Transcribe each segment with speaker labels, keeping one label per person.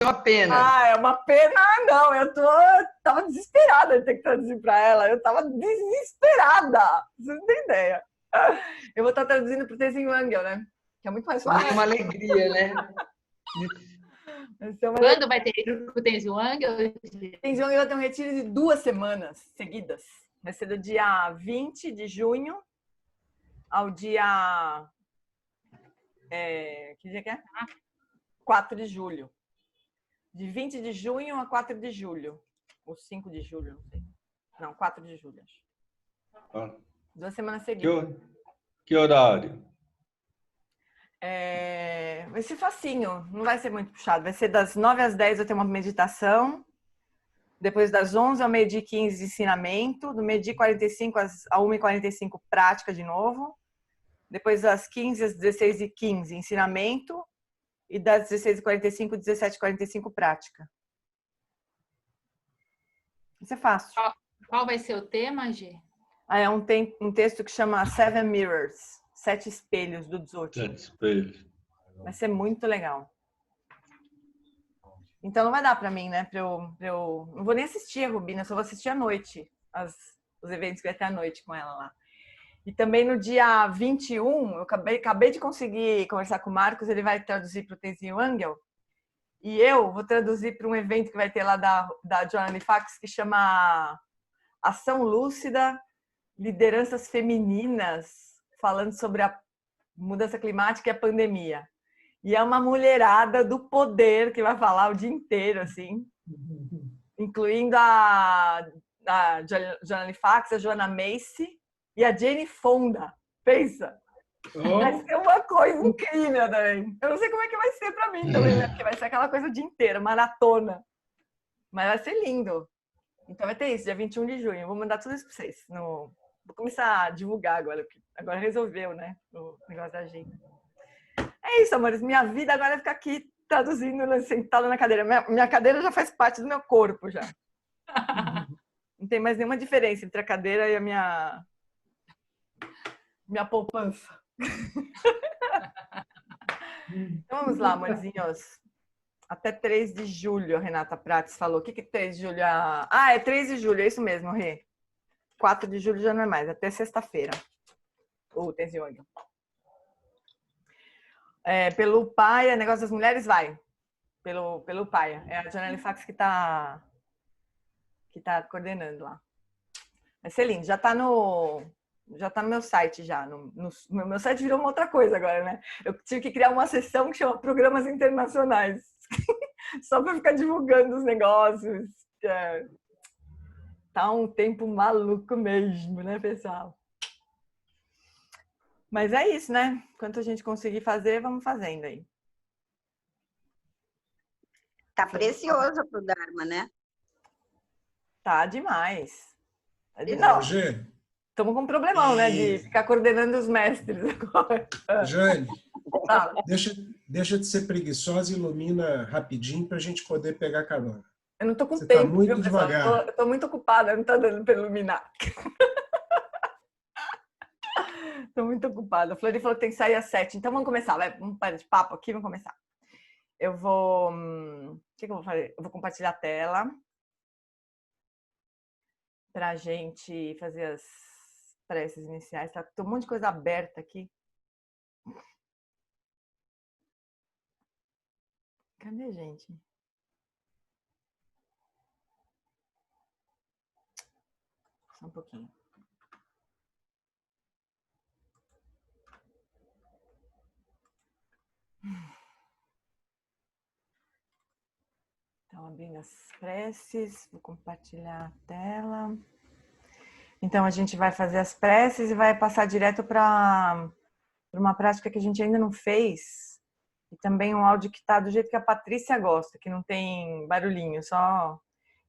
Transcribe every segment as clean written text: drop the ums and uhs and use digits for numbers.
Speaker 1: uma pena.
Speaker 2: Ah, é uma pena. Ah, não, tava desesperada de ter que traduzir para ela. Eu tava desesperada. Você não tem ideia. Eu vou estar traduzindo para o Tenzin Wangel, né? Que é muito mais
Speaker 1: Seria
Speaker 2: fácil.
Speaker 1: uma alegria, né?
Speaker 3: Quando vai ter o Tenzin Wangel?
Speaker 2: Tenzin Wangel vai ter um retiro de 2 semanas seguidas. Vai ser do dia 20 de junho ao dia... que dia que é? 4 de julho. De 20 de junho a 4 de julho. Ou 5 de julho, não sei. Não, 4 de julho, acho.
Speaker 4: Ah,
Speaker 2: 2 semanas seguidas.
Speaker 4: que horário?
Speaker 2: Vai ser facinho, não vai ser muito puxado. Vai ser das 9 às 10 eu tenho uma meditação. Depois das 11 ao meio-dia e 15 de ensinamento. Do meio-dia e 45 a 1h45 prática de novo. Depois das 15 às 16h15 ensinamento. E das 16h45 às 17h45 prática. Isso é fácil.
Speaker 3: Qual vai ser o tema, Gê?
Speaker 2: É um texto que chama Seven Mirrors, 7 espelhos do Dzogchen.
Speaker 4: 7 espelhos.
Speaker 2: Vai ser muito legal. Então não vai dar pra mim, né? Não vou nem assistir a Rubina, só vou assistir à noite os eventos que vai ter à noite com ela lá. E também no dia 21, eu acabei de conseguir conversar com o Marcos, ele vai traduzir para o Tenzin Wangel. E eu vou traduzir para um evento que vai ter lá da Johanna Fax, que chama Ação Lúcida, Lideranças Femininas, falando sobre a mudança climática e a pandemia. E é uma mulherada do poder que vai falar o dia inteiro, assim, incluindo a Johanna Fax, a Joanna Macy e a Jane Fonda. Pensa! Vai ser uma coisa incrível também. Eu não sei como é que vai ser pra mim também, né? Porque vai ser aquela coisa o dia inteiro, maratona. Mas vai ser lindo. Então vai ter isso, dia 21 de junho. Vou mandar tudo isso pra vocês. Vou começar a divulgar agora, porque agora resolveu, né? O negócio da agenda. É isso, amores. Minha vida agora é ficar aqui traduzindo, sentada na cadeira. Minha cadeira já faz parte do meu corpo, já. Não tem mais nenhuma diferença entre a cadeira e a minha poupança. Então vamos lá, amorzinhos. Até 3 de julho, a Renata Prates falou. O que é 3 de julho? É 3 de julho, é isso mesmo, Rê. 4 de julho já não é mais, até sexta-feira. O Tenzin Wangel. Pelo Paia, Negócio das Mulheres, vai. Pelo Paia. É a Janelle Fax que tá coordenando lá. Vai ser lindo. Já tá no meu site já. Meu site virou uma outra coisa agora, né? Eu tive que criar uma seção que chama Programas Internacionais. Só para ficar divulgando os negócios. Tá um tempo maluco mesmo, né, pessoal? Mas é isso, né? Quanto a gente conseguir fazer, vamos fazendo aí.
Speaker 5: Tá precioso pro Dharma, né?
Speaker 2: Tá demais.
Speaker 6: Não, Jane.
Speaker 2: Estamos com um problemão, né? De ficar coordenando os mestres agora.
Speaker 6: Jane, deixa de ser preguiçosa e ilumina rapidinho para a gente poder pegar carona.
Speaker 2: Eu não tô com
Speaker 6: Você
Speaker 2: tempo,
Speaker 6: tá muito
Speaker 2: viu, pessoal?
Speaker 6: devagar.
Speaker 2: Eu tô muito ocupada, não tá dando para iluminar. Tô muito ocupada. A Flori falou que tem que sair às 7. Então vamos começar, vai. Vamos parar de papo aqui, vamos começar. Eu vou... O que eu vou fazer? Eu vou compartilhar a tela pra gente fazer as preces iniciais. Tá? Tem um monte de coisa aberta aqui. Cadê, gente? Só um pouquinho. Então, abrindo as preces, vou compartilhar a tela. Então, a gente vai fazer as preces e vai passar direto para uma prática que a gente ainda não fez. E também um áudio que está do jeito que a Patrícia gosta, que não tem barulhinho, só...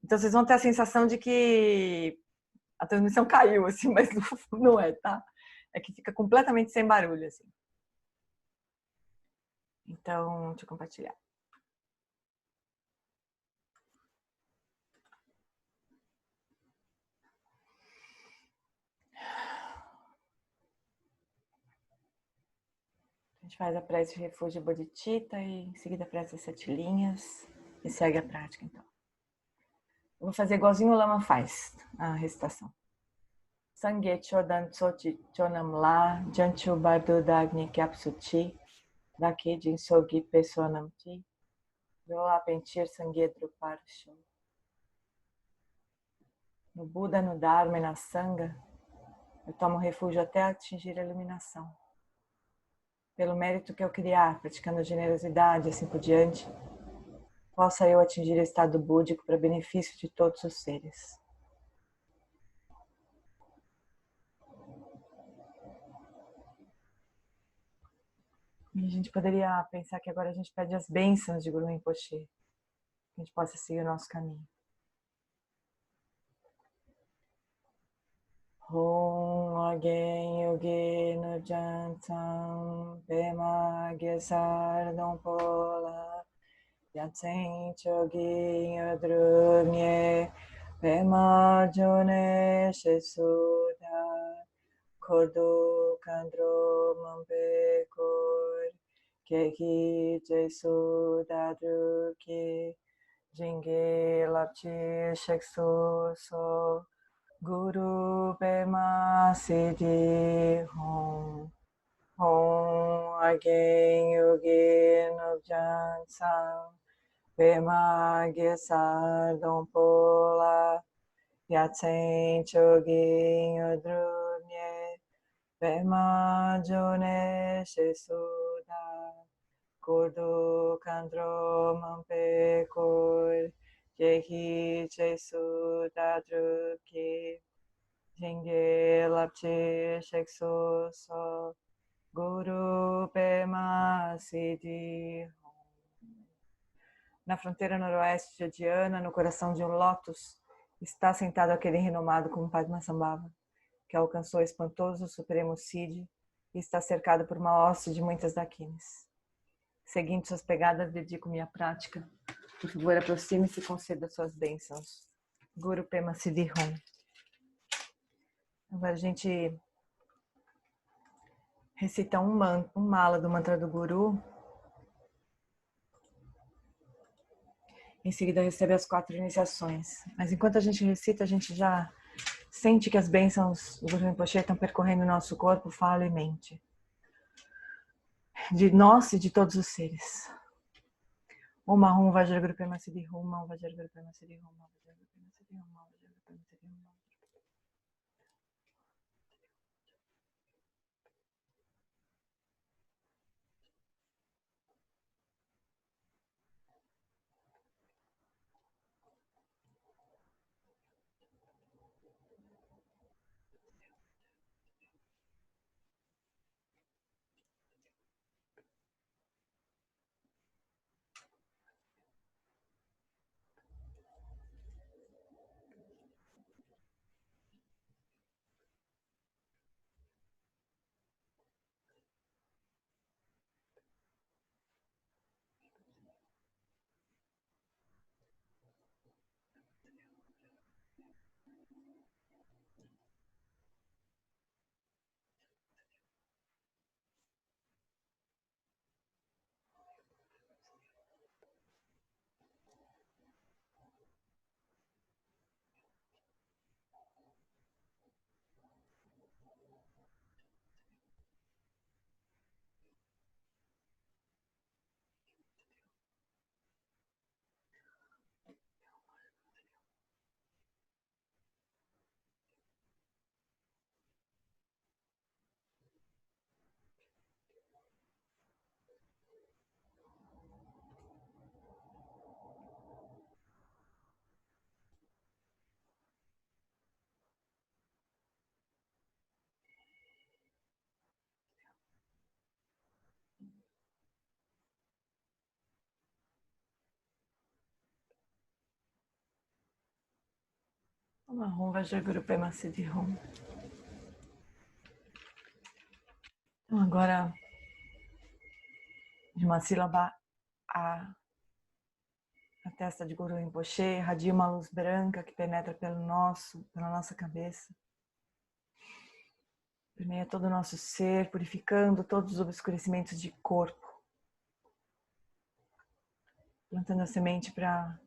Speaker 2: Então, vocês vão ter a sensação de que a transmissão caiu, assim, mas não é, tá? É que fica completamente sem barulho, assim. Então, deixa eu compartilhar. A gente faz a prece de refúgio Bodhicitta e em seguida a prece das 7 linhas. E segue a prática, então. Eu vou fazer igualzinho o Lama faz, a recitação. Sangye chodan tsochi chonam la, janchu bardu dagni kyapsuchi, dake jinsogi pesonam ti, viola pentir sangye drupar show. No Buda, no Dharma e na Sangha, eu tomo refúgio até atingir a iluminação. Pelo mérito que eu criar, praticando generosidade e assim por diante, possa eu atingir o estado búdico para benefício de todos os seres. E a gente poderia pensar que agora a gente pede as bênçãos de Guru Rinpoche, que a gente possa seguir o nosso caminho. Om Agen Yogi no Jantam Pema Gesar Dompola Yatsen Chogi Yodrunye Pema Jone Shesuda Kordo Kandro Mampekor Keki Jesu Dadruki Jinge Lapchi Sheksu So Guru Pema Siddhi Hom Hom Agen Yogi Nobjan Sam Pema Gesar Dompola Yatsen Chogi Yodrunye Pema Jone Shesuda Kordo Kandro Mampekor Jehi Jesu Dadruki Jinge Lapchi Shekso So Guru Pema Siddhi. Na fronteira noroeste de Adiana, no coração de um lótus, está sentado aquele renomado como Padmasambhava, que alcançou o espantoso Supremo Siddhi e está cercado por uma hoste de muitas dakinis. Seguindo suas pegadas, dedico minha prática. Por favor, aproxime-se e conceda suas bênçãos. Guru Pema Siddhi Hom. Agora a gente recita um mala do mantra do Guru. Em seguida recebe as 4 iniciações. Mas enquanto a gente recita, a gente já sente que as bênçãos do Guru Rinpoche estão percorrendo o nosso corpo, fala e mente. De nós e de todos os seres. Om Ahum Vajra Guru Pema Siddhi Hum, Om Vajra Guru Pema Siddhi Hum, Om Vajra Guru Pema Siddhi Hum, Om Vajra Guru Pema Siddhi Hum. Om Ahum Vajra Guru Pema Siddhi Hum. Então agora, de uma sílaba A, a testa de Guru Rinpoche irradia uma luz branca que penetra pela nossa cabeça. Permeia todo o nosso ser, purificando todos os obscurecimentos de corpo. plantando a semente para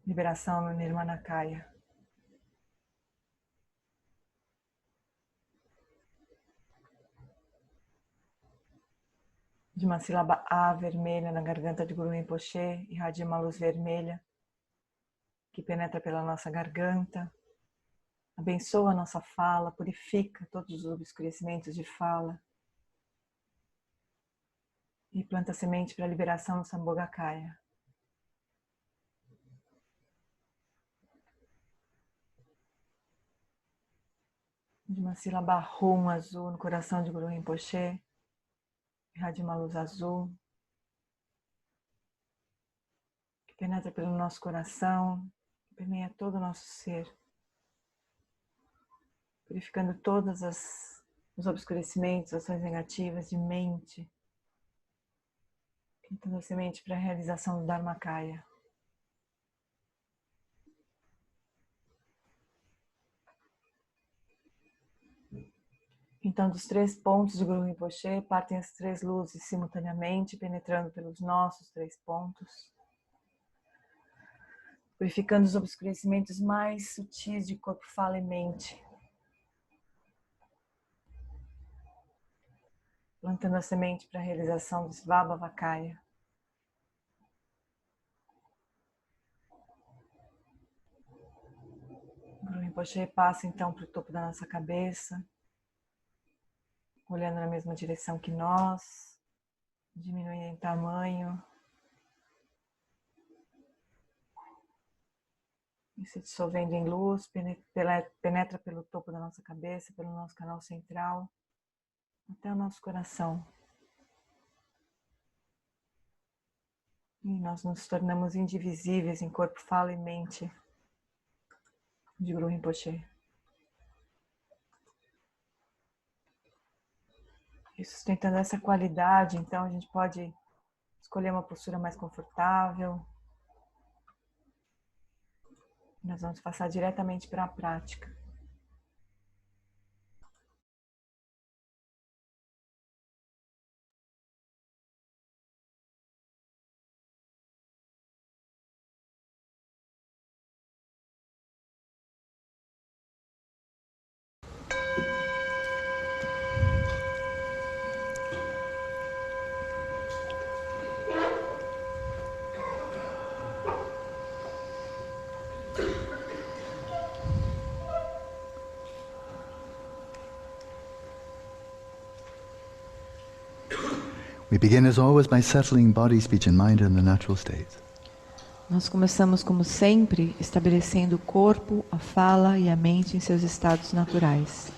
Speaker 2: liberação no Nirmanakaya. De uma sílaba A vermelha na garganta de Guru Rinpoche, irradia uma luz vermelha que penetra pela nossa garganta, abençoa a nossa fala, purifica todos os obscurecimentos de fala e planta a semente para a liberação no Sambhogakaya. De uma sílaba Rum azul no coração de Guru Rinpoche, irradia uma luz azul que penetra pelo nosso coração, que permeia todo o nosso ser, purificando todos os obscurecimentos, ações negativas de mente, plantando a semente para a realização do Dharmakaya. Então, dos 3 pontos de Guru Rinpoche, partem as 3 luzes simultaneamente, penetrando pelos nossos 3 pontos, purificando os obscurecimentos mais sutis de corpo, fala e mente, plantando a semente para a realização do Svabhavakaya. Guru Rinpoche passa então para o topo da nossa cabeça, olhando na mesma direção que nós, diminuindo em tamanho e se dissolvendo em luz, penetra pelo topo da nossa cabeça, pelo nosso canal central, até o nosso coração. E nós nos tornamos indivisíveis em corpo, fala e mente de Guru Rinpoche. E sustentando essa qualidade, então a gente pode escolher uma postura mais confortável. Nós vamos passar diretamente para a prática.
Speaker 1: We begin as always by settling body, speech and mind in the natural state.
Speaker 7: Nós começamos como sempre estabelecendo o corpo, a fala e a mente em seus estados naturais.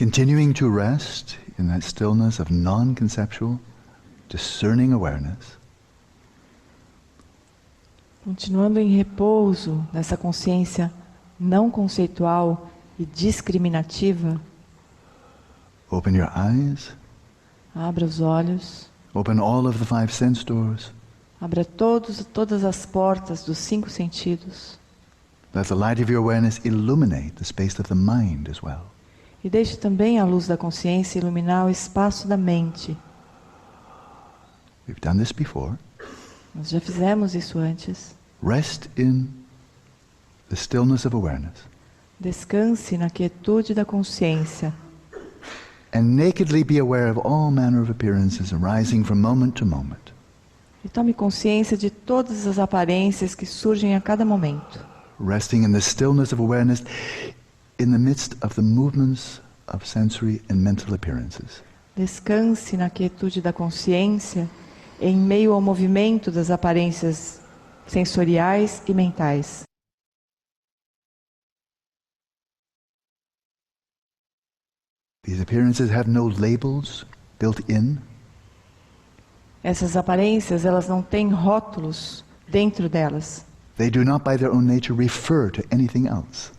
Speaker 1: Continuing to rest in that stillness of non-conceptual, discerning awareness.
Speaker 7: Continuando em repouso nessa consciência não conceitual e discriminativa,
Speaker 1: Open your eyes,
Speaker 7: abra os olhos,
Speaker 1: open all of the 5 sense doors.
Speaker 7: abra todas as portas dos 5 sentidos
Speaker 1: Let the light of your awareness illuminate the space of the mind as well.
Speaker 7: e deixe também a luz da consciência iluminar o espaço da mente.
Speaker 1: We've done this before.
Speaker 7: Nós já fizemos isso antes.
Speaker 1: Rest in the stillness of awareness
Speaker 7: Descanse na quietude da consciência
Speaker 1: and nakedly be aware of all manner of appearances arising from moment to moment.
Speaker 7: e tome consciência de todas as aparências que surgem a cada momento.
Speaker 1: Resting in the stillness of awareness in the midst of the movements of sensory and mental appearances.
Speaker 7: Descanse na quietude da consciência em meio ao movimento das aparências sensoriais e mentais.
Speaker 1: These appearances have no labels built in.
Speaker 7: Essas aparências, elas não têm rótulos dentro delas.
Speaker 1: They do not by their own nature refer to anything else.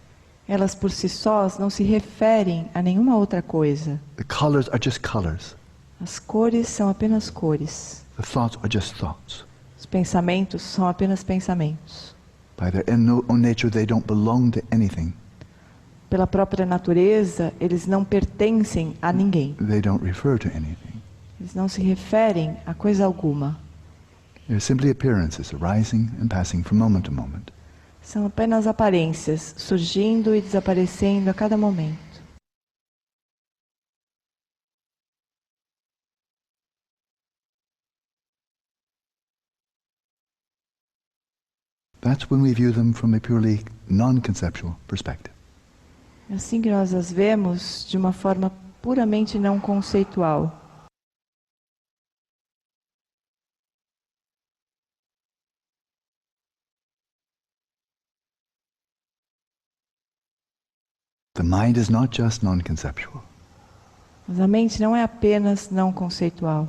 Speaker 7: Elas por si sós não se referem a nenhuma outra coisa.
Speaker 1: The colors are just colors.
Speaker 7: As cores são apenas cores.
Speaker 1: The thoughts are just thoughts.
Speaker 7: Os pensamentos são apenas pensamentos.
Speaker 1: By their own nature, they don't belong to anything.
Speaker 7: Pela própria natureza, eles não pertencem a ninguém.
Speaker 1: They don't refer to anything.
Speaker 7: Eles não se referem a coisa alguma.
Speaker 1: They're simply appearances arising and passing from moment to moment.
Speaker 7: São apenas aparências, surgindo e desaparecendo a cada momento.
Speaker 1: That's when we view them from a purely non-conceptual perspective.
Speaker 7: É assim que nós as vemos de uma forma puramente não conceitual.
Speaker 1: The mind is not just non-conceptual.
Speaker 7: Mas a mente não é apenas não conceitual.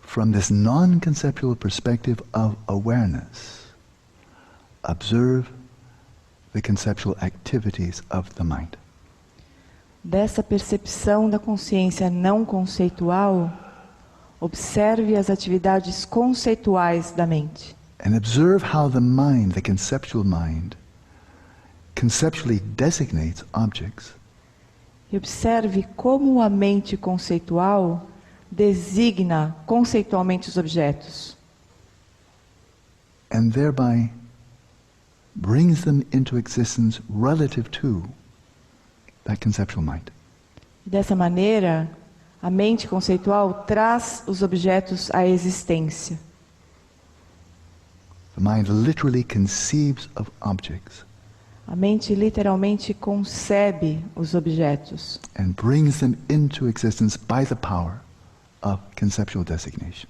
Speaker 1: From this non-conceptual perspective of awareness, observe the conceptual activities of the mind.
Speaker 7: Dessa percepção da consciência não conceitual, observe as atividades conceituais da mente.
Speaker 1: And observe how the mind, the conceptual mind, conceptually designates objects
Speaker 7: E observe como a mente conceitual designa conceitualmente os objetos.
Speaker 1: and thereby brings them into existence relative to that conceptual mind.
Speaker 7: E dessa maneira, a mente conceitual traz os objetos à existência.
Speaker 1: The mind literally conceives of objects
Speaker 7: A mente literalmente concebe os objetos
Speaker 1: and brings them into existence by the power of conceptual designation.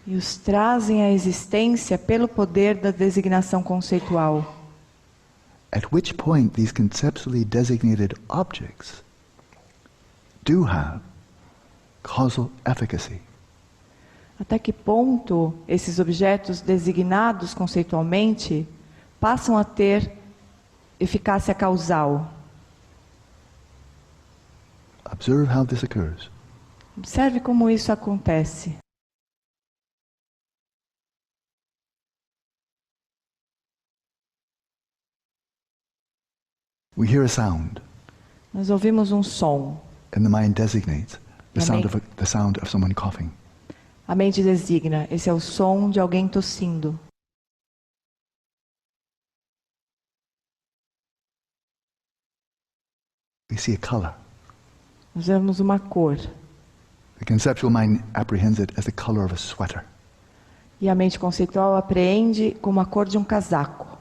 Speaker 7: e os trazem à existência pelo poder da designação conceitual.
Speaker 1: At which point these conceptually designated objects do have causal efficacy.
Speaker 7: Até que ponto esses objetos designados conceitualmente passam a ter eficácia causal?
Speaker 1: Observe how this occurs.
Speaker 7: Observe como isso acontece.
Speaker 1: We hear a sound,
Speaker 7: Nós ouvimos um som.
Speaker 1: and the mind designates the
Speaker 7: Amém.
Speaker 1: sound of someone coughing.
Speaker 7: A mente designa, esse é o som de alguém tossindo.
Speaker 1: We see a color.
Speaker 7: Nós vemos uma cor.
Speaker 1: The conceptual mind apprehends it as the color of a sweater.
Speaker 7: E a mente conceitual apreende como a cor de um casaco.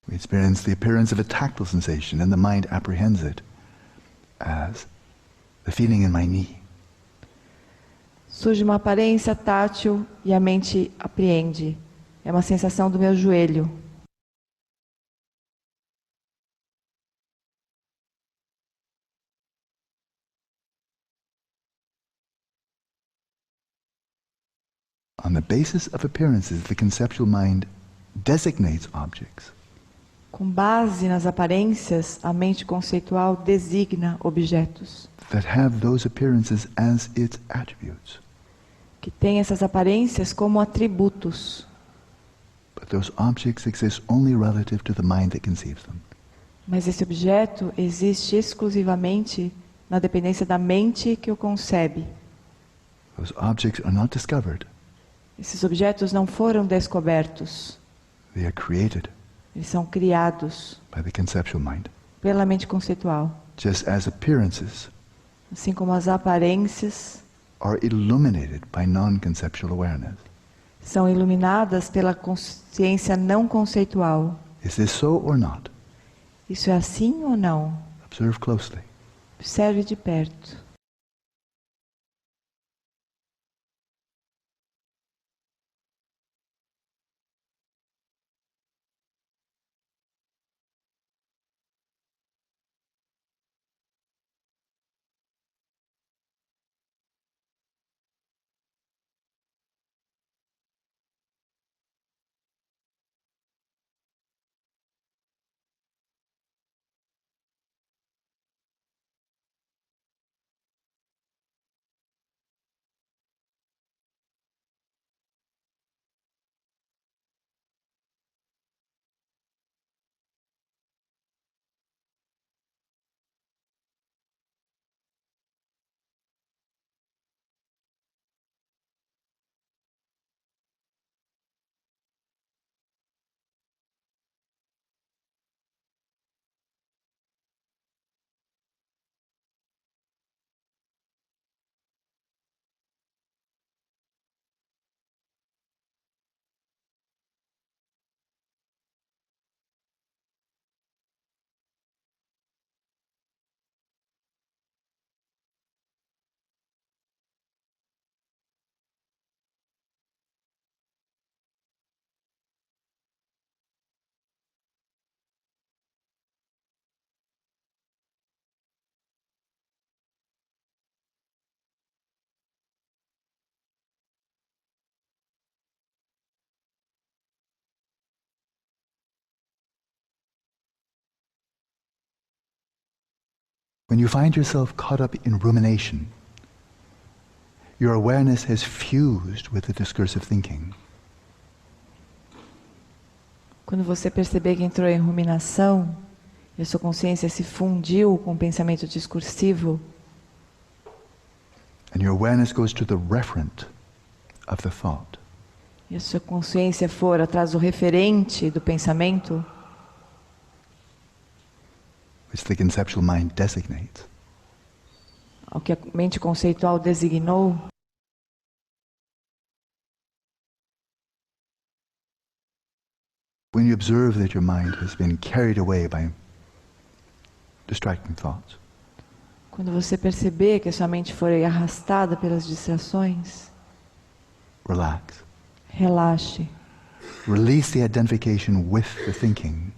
Speaker 1: We experience the appearance of a tactile sensation, and the mind apprehends it as the feeling in my knee.
Speaker 7: Surge uma aparência tátil e a mente apreende. É uma sensação do meu joelho.
Speaker 1: On the basis of appearances, the conceptual mind designates objects.
Speaker 7: Com base nas aparências, a mente conceitual designa objetos
Speaker 1: That have those appearances as its attributes.
Speaker 7: que têm essas aparências como atributos.
Speaker 1: But those objects exist only relative to the mind that conceives them.
Speaker 7: Mas esse objeto existe exclusivamente na dependência da mente que o concebe.
Speaker 1: Those objects are not discovered.
Speaker 7: Esses objetos não foram descobertos.
Speaker 1: They are created
Speaker 7: Eles são criados
Speaker 1: by the conceptual mind.
Speaker 7: pela mente conceitual.
Speaker 1: Just as appearances
Speaker 7: Assim como as aparências
Speaker 1: are illuminated by non-conceptual awareness.
Speaker 7: são iluminadas pela consciência não conceitual.
Speaker 1: Is this so or not?
Speaker 7: Isso é assim ou não?
Speaker 1: Observe closely.
Speaker 7: Observe de perto.
Speaker 1: When you find yourself caught up in rumination, your awareness has fused with the discursive thinking.
Speaker 7: Quando você perceber que entrou em ruminação e a sua consciência se fundiu com o pensamento discursivo,
Speaker 1: And your awareness goes to the referent of the thought.
Speaker 7: e a sua consciência for atrás do referente do pensamento,
Speaker 1: Which the conceptual mind designates.
Speaker 7: ao que a mente conceitual designou,
Speaker 1: When you observe that your mind has been carried away by distracting thoughts,
Speaker 7: quando você perceber que a sua mente foi arrastada pelas distrações,
Speaker 1: relax.
Speaker 7: relaxe.
Speaker 1: Release the identification with the thinking.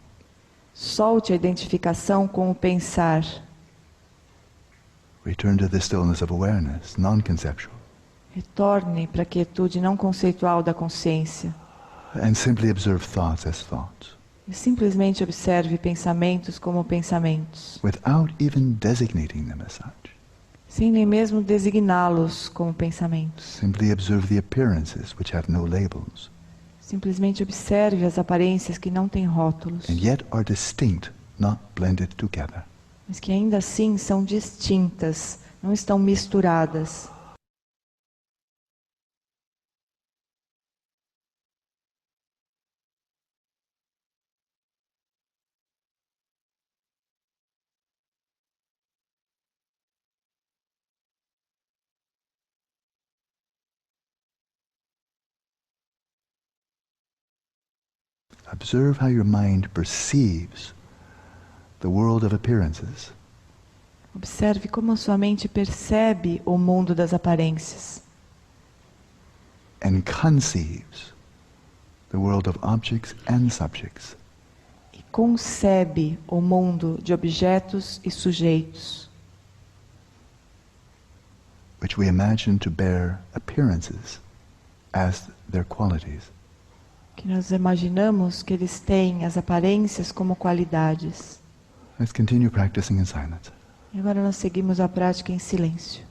Speaker 7: Solte a identificação com o pensar.
Speaker 1: Return to the stillness of awareness, non-conceptual.
Speaker 7: Retorne para a quietude não conceitual da consciência.
Speaker 1: And simply observe thoughts as thoughts,
Speaker 7: E simplesmente observe pensamentos como pensamentos,
Speaker 1: without even designating them as such.
Speaker 7: sem nem mesmo designá-los como pensamentos.
Speaker 1: Simply observe the appearances which have no labels,
Speaker 7: Simplesmente observe as aparências que não têm rótulos,
Speaker 1: and yet are distinct, not blended together.
Speaker 7: mas que ainda assim são distintas, não estão misturadas.
Speaker 1: Observe how your mind perceives the world of appearances.
Speaker 7: Observe como a sua mente percebe o mundo das aparências
Speaker 1: and conceives the world of objects and subjects.
Speaker 7: e concebe o mundo de objetos e sujeitos,
Speaker 1: Which we imagine to bear appearances as their qualities.
Speaker 7: que nós imaginamos que eles têm as aparências como qualidades.
Speaker 1: Let's continue practicing in silence.
Speaker 7: E agora nós seguimos a prática em silêncio.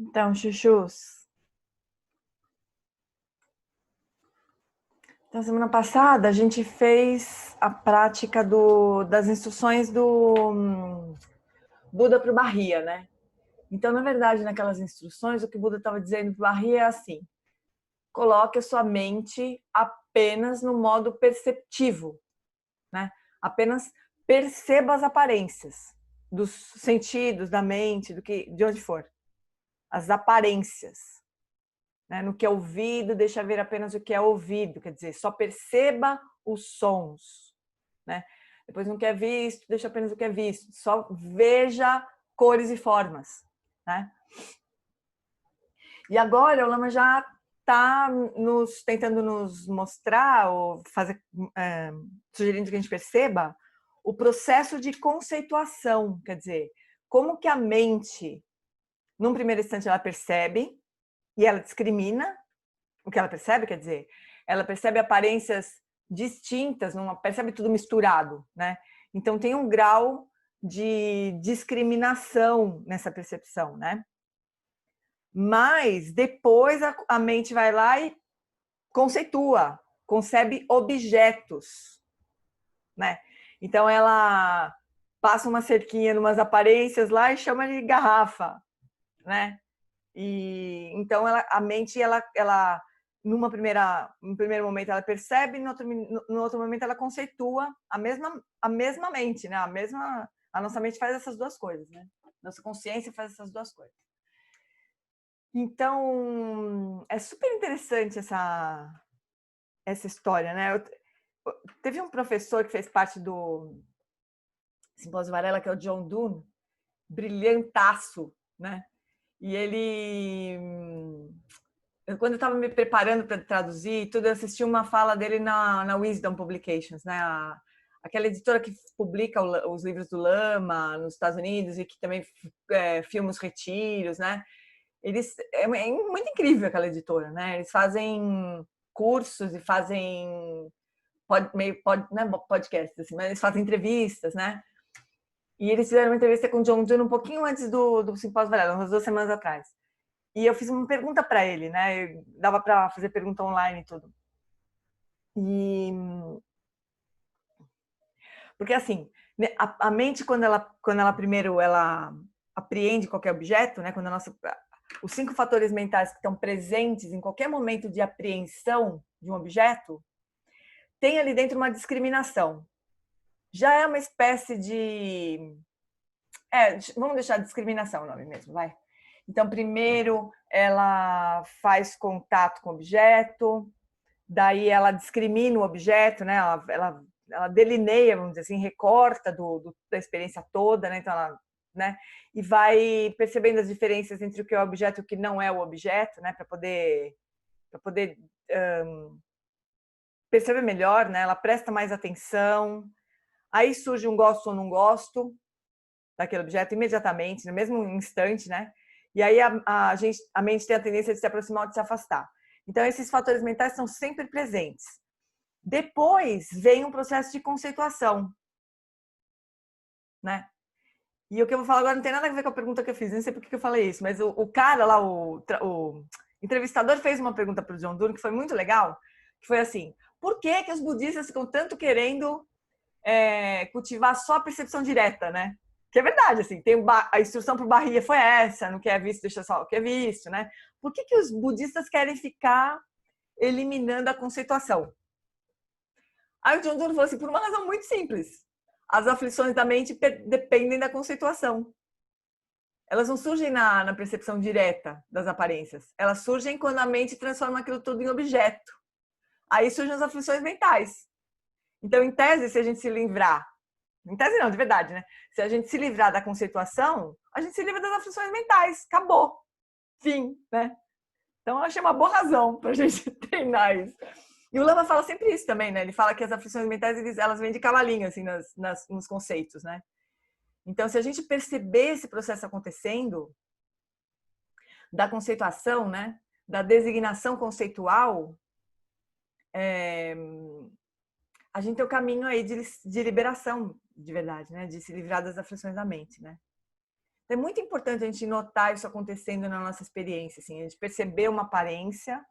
Speaker 2: Então, chuchus. Então, semana passada a gente fez a prática das instruções do Buda para o Bahia, né? Então, na verdade, naquelas instruções, o que o Buda estava dizendo para o Bahia é assim: coloque a sua mente apenas no modo perceptivo, né? Apenas perceba as aparências dos sentidos, da mente, de onde for. As aparências. Né? No que é ouvido, deixa ver apenas o que é ouvido, quer dizer, só perceba os sons. Né? Depois, no que é visto, deixa apenas o que é visto, só veja cores e formas. Né? E agora o Lama já está tentando nos mostrar, ou sugerindo que a gente perceba, o processo de conceituação, quer dizer, como que a mente, num primeiro instante, ela percebe, e ela discrimina o que ela percebe, quer dizer, ela percebe aparências distintas, não percebe tudo misturado, né? Então tem um grau de discriminação nessa percepção, né? Mas depois a mente vai lá e conceitua, concebe objetos, né? Então ela passa uma cerquinha numas aparências lá e chama de garrafa, né? E então a mente ela num primeiro momento ela percebe, no outro momento ela conceitua a mesma mente, né? A nossa mente faz essas duas coisas, né? Nossa consciência faz essas duas coisas. Então é super interessante essa história, né? Teve um professor que fez parte do Simpósio Varela, que é o John Doon, brilhantaço, né? E ele, quando eu estava me preparando para traduzir tudo, eu assisti uma fala dele na Wisdom Publications, né? Aquela editora que publica os livros do Lama nos Estados Unidos e que também filma os retiros, né? É muito incrível aquela editora, né? Eles fazem cursos e fazem não é podcast, assim, mas eles fazem entrevistas, né? E eles fizeram uma entrevista com o John Doon um pouquinho antes do Simpósio Varela, umas 2 semanas atrás. E eu fiz uma pergunta para ele, né? Dava para fazer pergunta online e tudo. Porque assim, a mente quando ela primeiro ela apreende qualquer objeto, né? Quando os 5 fatores mentais que estão presentes em qualquer momento de apreensão de um objeto, tem ali dentro uma discriminação. Já é uma espécie de vamos deixar discriminação o nome mesmo, vai. Então, primeiro ela faz contato com o objeto, daí ela discrimina o objeto, né? Ela delineia, vamos dizer assim, recorta da experiência toda, né? Então ela, né? E vai percebendo as diferenças entre o que é o objeto e o que não é o objeto, né? Para poder perceber melhor, né? Ela presta mais atenção. Aí surge um gosto ou não gosto daquele objeto imediatamente, no mesmo instante, né? E aí a mente tem a tendência de se aproximar ou de se afastar. Então, esses fatores mentais estão sempre presentes. Depois vem um processo de conceituação, né? E o que eu vou falar agora não tem nada a ver com a pergunta que eu fiz, nem sei por que eu falei isso, mas o cara lá, o entrevistador fez uma pergunta para o John Doon que foi muito legal, que foi assim: por que os budistas ficam tanto querendo cultivar só a percepção direta, né? Que é verdade, assim, a instrução para o Bahia foi essa, no que é visto, deixa só o que é visto, né? Por que os budistas querem ficar eliminando a conceituação? Aí o John Doon falou assim, por uma razão muito simples. As aflições da mente dependem da conceituação. Elas não surgem na percepção direta das aparências. Elas surgem quando a mente transforma aquilo tudo em objeto. Aí surgem as aflições mentais. Então, em tese, se a gente se livrar, em tese não, de verdade, né? Se a gente se livrar da conceituação, a gente se livra das aflições mentais. Acabou. Fim, né? Então, eu achei uma boa razão para a gente treinar isso. E o Lama fala sempre isso também, né? Ele fala que as aflições mentais, elas vêm de cavalinho, assim, nos conceitos, né? Então, se a gente perceber esse processo acontecendo, da conceituação, né? Da designação conceitual, a gente tem o caminho aí de liberação, de verdade, né? De se livrar das aflições da mente, né? Então, é muito importante a gente notar isso acontecendo na nossa experiência, assim, a gente perceber uma aparência,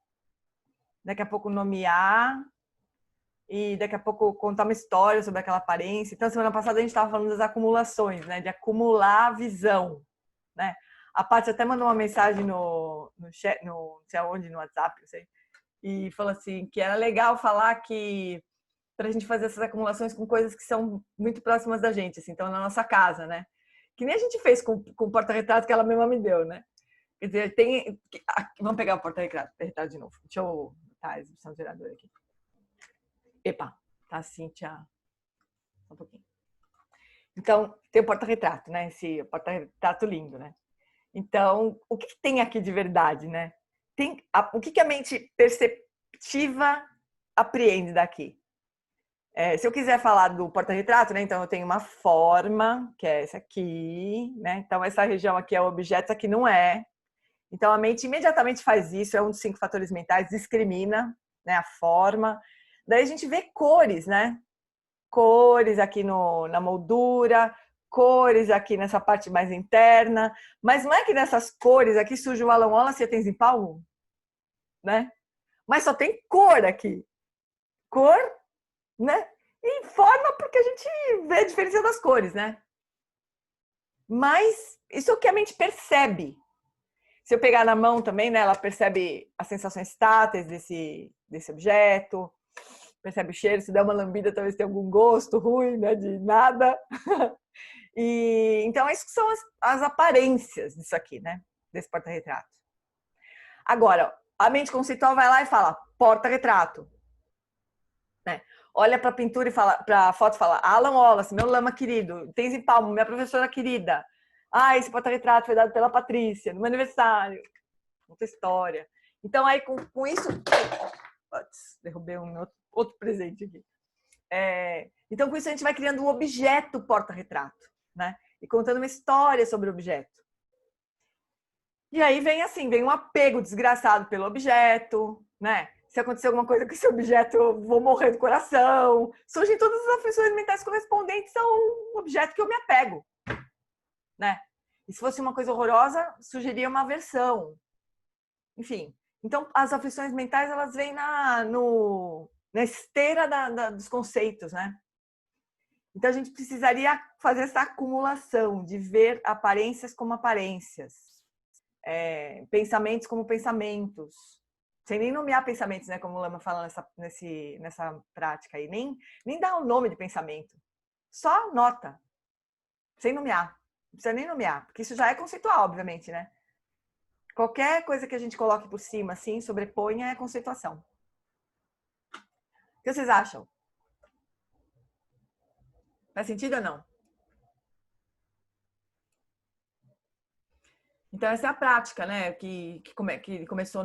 Speaker 2: daqui a pouco nomear e daqui a pouco contar uma história sobre aquela aparência. Então, semana passada a gente estava falando das acumulações, né? De acumular visão, né? A Paty até mandou uma mensagem no chat, não sei aonde, no WhatsApp, não sei, e falou assim que era legal falar que para a gente fazer essas acumulações com coisas que são muito próximas da gente, assim, então na nossa casa, né? Que nem a gente fez com o porta-retrato que ela mesma me deu, né? Quer dizer, tem... Vamos pegar o porta-retrato de novo. Deixa eu botar a exibição do gerador aqui. Epa, tá, Cíntia? Só um pouquinho. Então, tem o porta-retrato, né? Esse porta-retrato lindo, né? Então, o que tem aqui de verdade, né? O que a mente perceptiva apreende daqui? Se eu quiser falar do porta-retrato, né? Então, eu tenho uma forma, que é essa aqui, né? Então, essa região aqui é o objeto, essa aqui não é. Então, a mente imediatamente faz isso, é um dos 5 fatores mentais, discrimina, né, a forma. Daí a gente vê cores, né? Cores aqui na moldura, cores aqui nessa parte mais interna. Mas não é que nessas cores aqui surge o Alan Wallace e a Tenzin Palmo, né? Mas só tem cor aqui. Cor, né? E forma porque a gente vê a diferença das cores, né? Mas isso é o que a mente percebe. Se eu pegar na mão também, né, ela percebe as sensações táteis desse objeto, percebe o cheiro, se der uma lambida talvez tenha algum gosto ruim, né, de nada. E então essas são as aparências disso aqui, né, desse porta-retrato. Agora, a mente conceitual vai lá e fala porta-retrato, né? Olha para a pintura e fala, para a foto e fala Alan Wallace, meu lama querido, Tenzin Palmo, minha professora querida. Esse porta-retrato foi dado pela Patrícia no meu aniversário. Muita história. Então, aí, com isso... Putz, derrubei um outro presente aqui. Então, com isso, a gente vai criando um objeto porta-retrato, né? E contando uma história sobre o objeto. E aí vem um apego desgraçado pelo objeto, né? Se acontecer alguma coisa com esse objeto, eu vou morrer do coração. Surgem todas as aflições mentais correspondentes ao objeto que eu me apego. Né? E se fosse uma coisa horrorosa, surgiria uma aversão. Enfim, então as aflições mentais elas vêm na esteira dos conceitos, né? Então a gente precisaria fazer essa acumulação de ver aparências como aparências, pensamentos como pensamentos, sem nem nomear pensamentos, né? Como o Lama fala nessa prática aí, nem dá o nome de pensamento, só nota, sem nomear. Não precisa nem nomear, porque isso já é conceitual, obviamente, né? Qualquer coisa que a gente coloque por cima, assim, sobreponha é conceituação. O que vocês acham? Faz sentido ou não? Então, essa é a prática, né? Que começou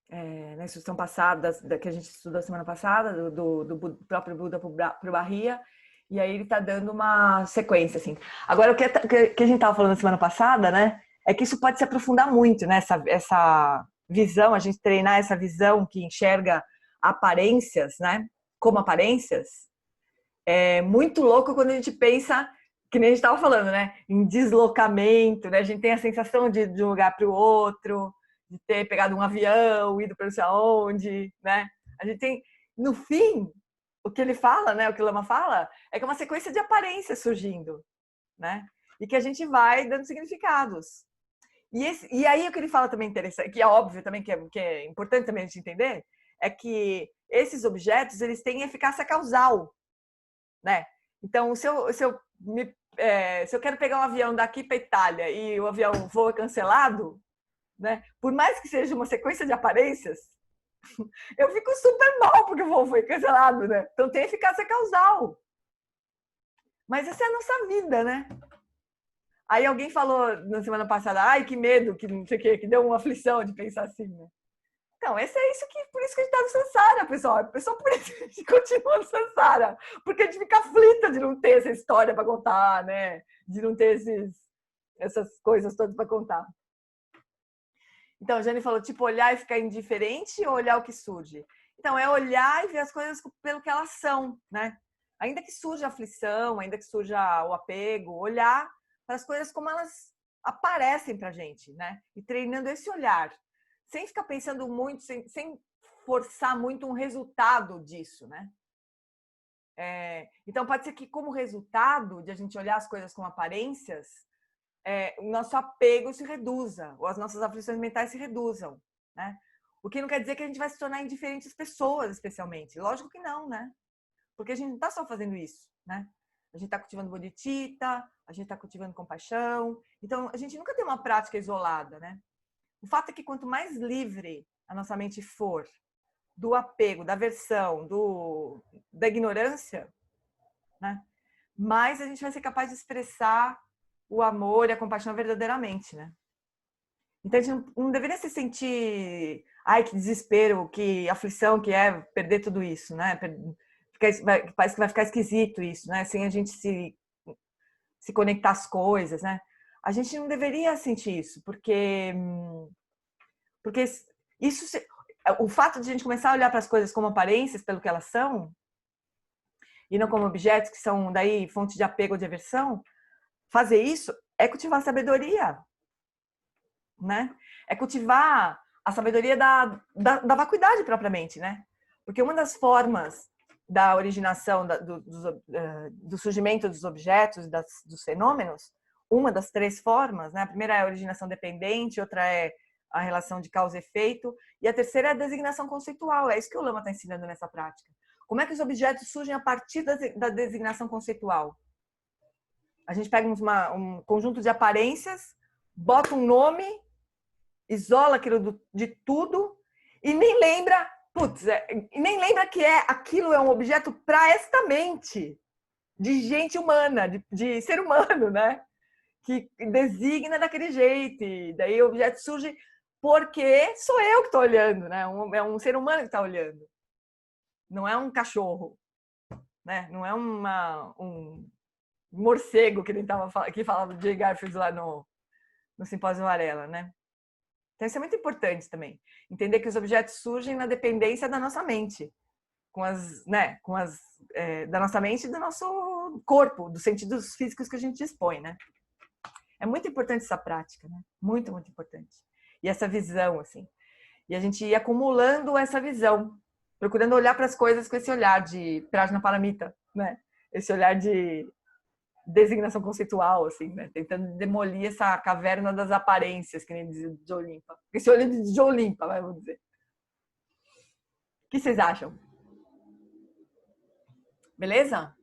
Speaker 2: na instrução passada, que a gente estudou semana passada, do próprio Buda para o Bahia. E aí ele está dando uma sequência, assim. Agora, o que a gente estava falando na semana passada, né? É que isso pode se aprofundar muito, né? Essa visão, a gente treinar essa visão que enxerga aparências, né? Como aparências. É muito louco quando a gente pensa, que nem a gente estava falando, né? Em deslocamento, né? A gente tem a sensação de um lugar para o outro, de ter pegado um avião, ido para não sei aonde, né? A gente tem, no fim... O que ele fala, né? O que o Lama fala, é que é uma sequência de aparências surgindo, né? E que a gente vai dando significados. E aí o que ele fala também interessante, que é óbvio também, que é importante também a gente entender, é que esses objetos, eles têm eficácia causal, né? Então, se eu quero pegar um avião daqui para a Itália e o avião voa cancelado, né? Por mais que seja uma sequência de aparências, eu fico super mal porque o voo foi cancelado, né? Então tem eficácia causal. Mas essa é a nossa vida, né? Aí alguém falou na semana passada, ai, que medo, que não sei o quê, que deu uma aflição de pensar assim, né? Então, por isso que a gente tá no Sansara, pessoal. Por isso que a gente continua no Sansara. Porque a gente fica aflita de não ter essa história para contar, né? De não ter essas coisas todas para contar. Então, a Jane falou, tipo, olhar e ficar indiferente ou olhar o que surge? Então, é olhar e ver as coisas pelo que elas são, né? Ainda que surja a aflição, ainda que surja o apego, olhar para as coisas como elas aparecem para a gente, né? E treinando esse olhar, sem ficar pensando muito, sem forçar muito um resultado disso, né? Então, pode ser que como resultado de a gente olhar as coisas como aparências, o nosso apego se reduza, ou as nossas aflições mentais se reduzam, né? O que não quer dizer que a gente vai se tornar indiferentes pessoas, especialmente. Lógico que não, né? Porque a gente não está só fazendo isso, né? A gente está cultivando bodhicitta, a gente está cultivando compaixão. Então, a gente nunca tem uma prática isolada, né? O fato é que quanto mais livre a nossa mente for do apego, da aversão, da ignorância, né? Mais a gente vai ser capaz de expressar o amor e a compaixão verdadeiramente, né? Então, a gente não deveria se sentir, ai, que desespero, que aflição que é perder tudo isso, né? Parece que vai ficar esquisito isso, né? Sem a gente se conectar às coisas, né? A gente não deveria sentir isso, porque isso, o fato de a gente começar a olhar para as coisas como aparências, pelo que elas são, e não como objetos que são daí fonte de apego ou de aversão, fazer isso é cultivar a sabedoria, né? É cultivar a sabedoria da vacuidade propriamente, né? Porque uma das formas da originação, do surgimento dos objetos, dos fenômenos, uma das 3 formas, né? A primeira é a originação dependente, outra é a relação de causa e efeito, e a terceira é a designação conceitual. É isso que o Lama está ensinando nessa prática. Como é que os objetos surgem a partir da designação conceitual? A gente pega um conjunto de aparências, bota um nome, isola aquilo de tudo e nem lembra, nem lembra que aquilo é um objeto para esta mente de gente humana, de ser humano, né? Que designa daquele jeito. E daí o objeto surge porque sou eu que estou olhando, né? É um ser humano que está olhando. Não é um cachorro, né? Não é um morcego que falava de Garfield lá no Simpósio Varela, né? Então isso é muito importante também. Entender que os objetos surgem na dependência da nossa mente, da nossa mente e do nosso corpo, dos sentidos físicos que a gente dispõe, né? É muito importante essa prática, né? Muito, muito importante. E essa visão, assim. E a gente ir acumulando essa visão, procurando olhar para as coisas com esse olhar de Prajnaparamita, né? Esse olhar de designação conceitual, assim, né? Tentando demolir essa caverna das aparências, que nem dizia de Olimpa. Esse olho de Olimpa, vamos dizer. O que vocês acham? Beleza?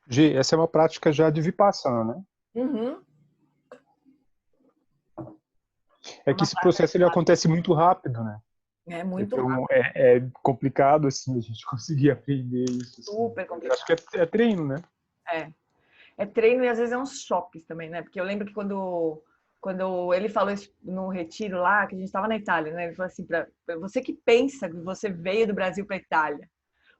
Speaker 8: Gi, essa é uma prática já de Vipassana, né?
Speaker 2: Uhum.
Speaker 8: É que esse processo ele acontece muito rápido, né?
Speaker 2: É muito
Speaker 8: então,
Speaker 2: rápido.
Speaker 8: é complicado, assim, a gente conseguir aprender isso. Assim.
Speaker 2: Super complicado.
Speaker 8: Acho que é treino, né?
Speaker 2: É treino e às vezes é uns choques também, né? Porque eu lembro que quando ele falou isso no retiro lá, que a gente estava na Itália, né? Ele falou assim, para você que pensa que você veio do Brasil para a Itália,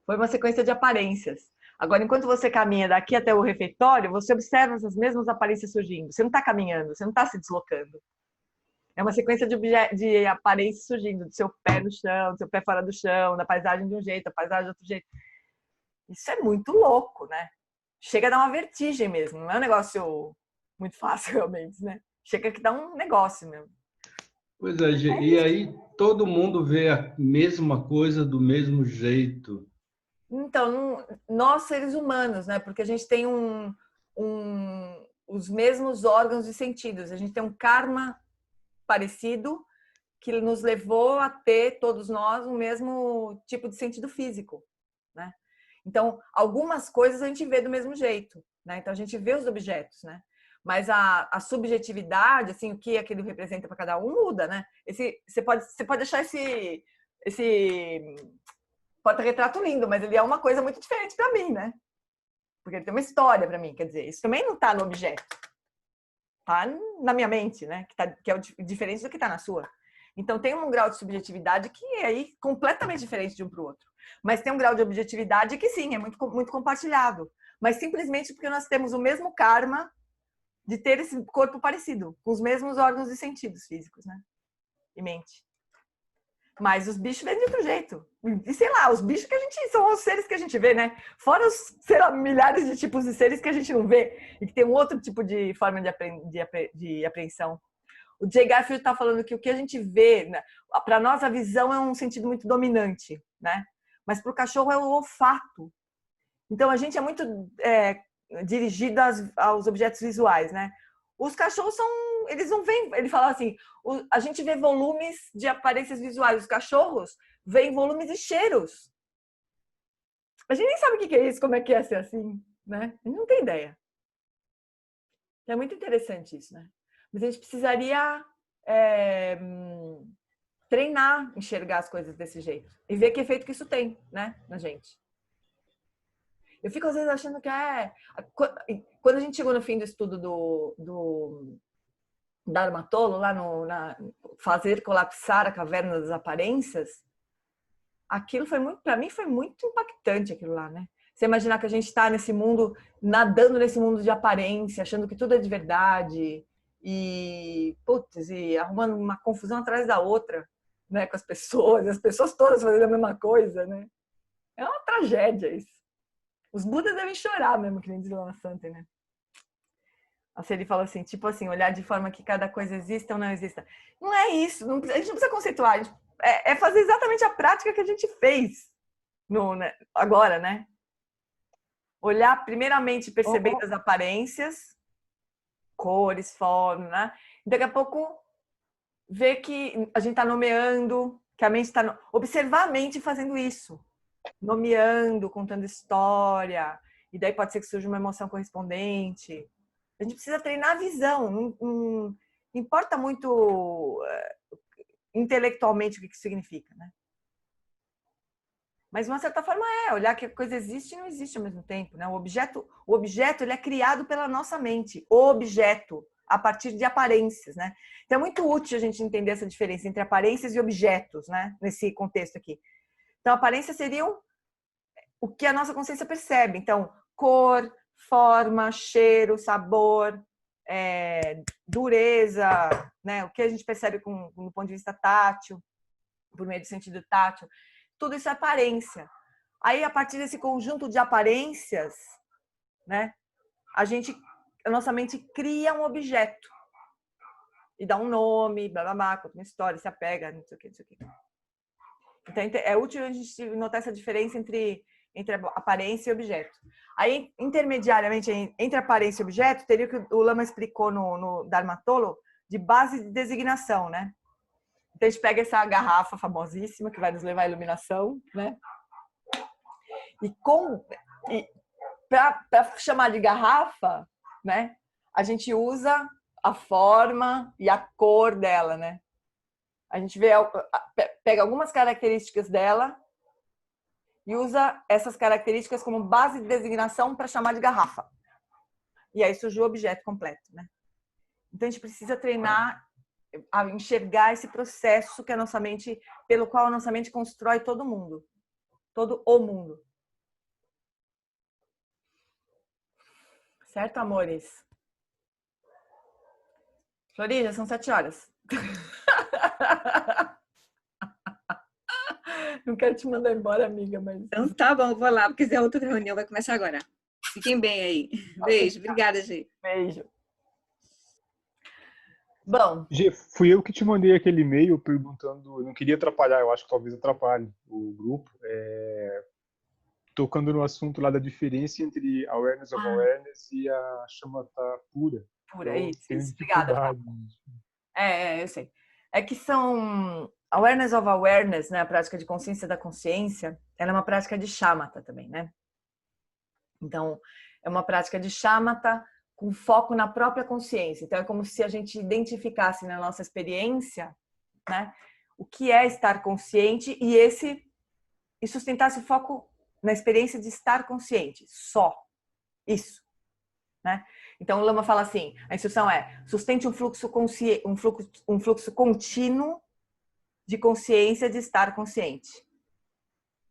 Speaker 2: foi uma sequência de aparências. Agora, enquanto você caminha daqui até o refeitório, você observa essas mesmas aparências surgindo. Você não está caminhando, você não está se deslocando. É uma sequência de aparências surgindo, do seu pé no chão, do seu pé fora do chão, da paisagem de um jeito, da paisagem de outro jeito. Isso é muito louco, né? Chega a dar uma vertigem mesmo. Não é um negócio muito fácil, realmente, né? Chega que dá um negócio mesmo.
Speaker 4: Pois é, e aí todo mundo vê a mesma coisa do mesmo jeito.
Speaker 2: Então, nós seres humanos, né? Porque a gente tem os mesmos órgãos e sentidos. A gente tem um karma parecido que nos levou a ter, todos nós, o mesmo tipo de sentido físico, né? Então, algumas coisas a gente vê do mesmo jeito, né? Então, a gente vê os objetos, né? Mas a subjetividade, assim, o que aquilo representa para cada um muda, né? Você pode achar esse porta-retrato lindo, mas ele é uma coisa muito diferente para mim, né? Porque ele tem uma história para mim, quer dizer, isso também não está no objeto. Tá na minha mente, né? Que é diferente do que está na sua. Então, tem um grau de subjetividade que é aí completamente diferente de um para o outro. Mas tem um grau de objetividade que, sim, é muito, muito compartilhado. Mas simplesmente porque nós temos o mesmo karma de ter esse corpo parecido, com os mesmos órgãos e sentidos físicos, né? E mente. Mas os bichos vêm de outro jeito. E sei lá, os bichos que a gente são os seres que a gente vê, né? Fora os, sei lá, milhares de tipos de seres que a gente não vê e que tem um outro tipo de forma de apreensão. O Jay Garfield está falando que o que a gente vê, né, para nós a visão é um sentido muito dominante, né? Mas para o cachorro é o olfato. Então a gente é muito dirigido aos objetos visuais, né? Os cachorros eles não veem, ele fala assim, a gente vê volumes de aparências visuais, os cachorros veem volumes de cheiros. A gente nem sabe o que é isso, como é que é ser assim, né? A gente não tem ideia. É muito interessante isso, né? Mas a gente precisaria treinar, enxergar as coisas desse jeito e ver que efeito que isso tem, né, na gente. Eu fico às vezes achando que quando a gente chegou no fim do estudo do Dharma Tolo, lá fazer colapsar a caverna das aparências, aquilo foi muito, para mim foi muito impactante aquilo lá, né? Você imaginar que a gente está nesse mundo, nadando nesse mundo de aparência, achando que tudo é de verdade e arrumando uma confusão atrás da outra, né, com as pessoas todas fazendo a mesma coisa, né? É uma tragédia isso. Os Budas devem chorar mesmo, que nem diz Lama Santa, né? Assim, ele fala assim, tipo assim, olhar de forma que cada coisa exista ou não exista. Não é isso, a gente não precisa conceituar, é fazer exatamente a prática que a gente fez agora, né? Olhar primeiramente percebendo as aparências, cores, formas, né? E daqui a pouco ver que a gente está nomeando, que a mente está... Observar a mente fazendo isso. Nomeando, contando história, e daí pode ser que surja uma emoção correspondente. A gente precisa treinar a visão, não importa muito intelectualmente o que isso significa, né? Mas de uma certa forma olhar que a coisa existe e não existe ao mesmo tempo, né? O objeto ele é criado pela nossa mente, o objeto, a partir de aparências, né? Então é muito útil a gente entender essa diferença entre aparências e objetos, né? Nesse contexto aqui. Então, aparências seriam o que a nossa consciência percebe. Então, cor, forma, cheiro, sabor, dureza, né? O que a gente percebe do ponto de vista tátil, por meio do sentido tátil. Tudo isso é aparência. Aí, a partir desse conjunto de aparências, né? A nossa mente cria um objeto e dá um nome, blá, blá, blá, conta uma história, se apega, não sei o que, não sei o que. Então, é útil a gente notar essa diferença entre aparência e objeto. Aí, intermediariamente, entre aparência e objeto, teria o que o Lama explicou no Dharma Tolo, de base de designação, né? Então, a gente pega essa garrafa famosíssima, que vai nos levar à iluminação, né? E para chamar de garrafa, né? A gente usa a forma e a cor dela, né? A gente pega algumas características dela e usa essas características como base de designação para chamar de garrafa. E aí surge o objeto completo, né? Então a gente precisa treinar a enxergar esse processo que a nossa mente, pelo qual a nossa mente constrói todo mundo, todo o mundo. Certo, amores? Florinda, são 7 horas. Não quero te mandar embora, amiga, mas...
Speaker 9: Então tá bom, vou lá, porque a outra reunião vai começar agora. Fiquem bem aí. Beijo, obrigada, Gi.
Speaker 2: Beijo. Bom...
Speaker 8: Gi, fui eu que te mandei aquele e-mail perguntando, eu não queria atrapalhar, eu acho que talvez atrapalhe o grupo, tocando no assunto lá da diferença entre Awareness of Awareness e a Shamatha pura.
Speaker 2: Pura, isso. Obrigada. Eu sei. É que são... Awareness of Awareness, né, a prática de consciência da consciência, ela é uma prática de shamatha também, né? Então, é uma prática de shamatha com foco na própria consciência. Então, é como se a gente identificasse na nossa experiência, né, o que é estar consciente e sustentasse o foco na experiência de estar consciente, só. Isso, né? Então, o Lama fala assim, a instrução é, sustente um fluxo contínuo de consciência de estar consciente,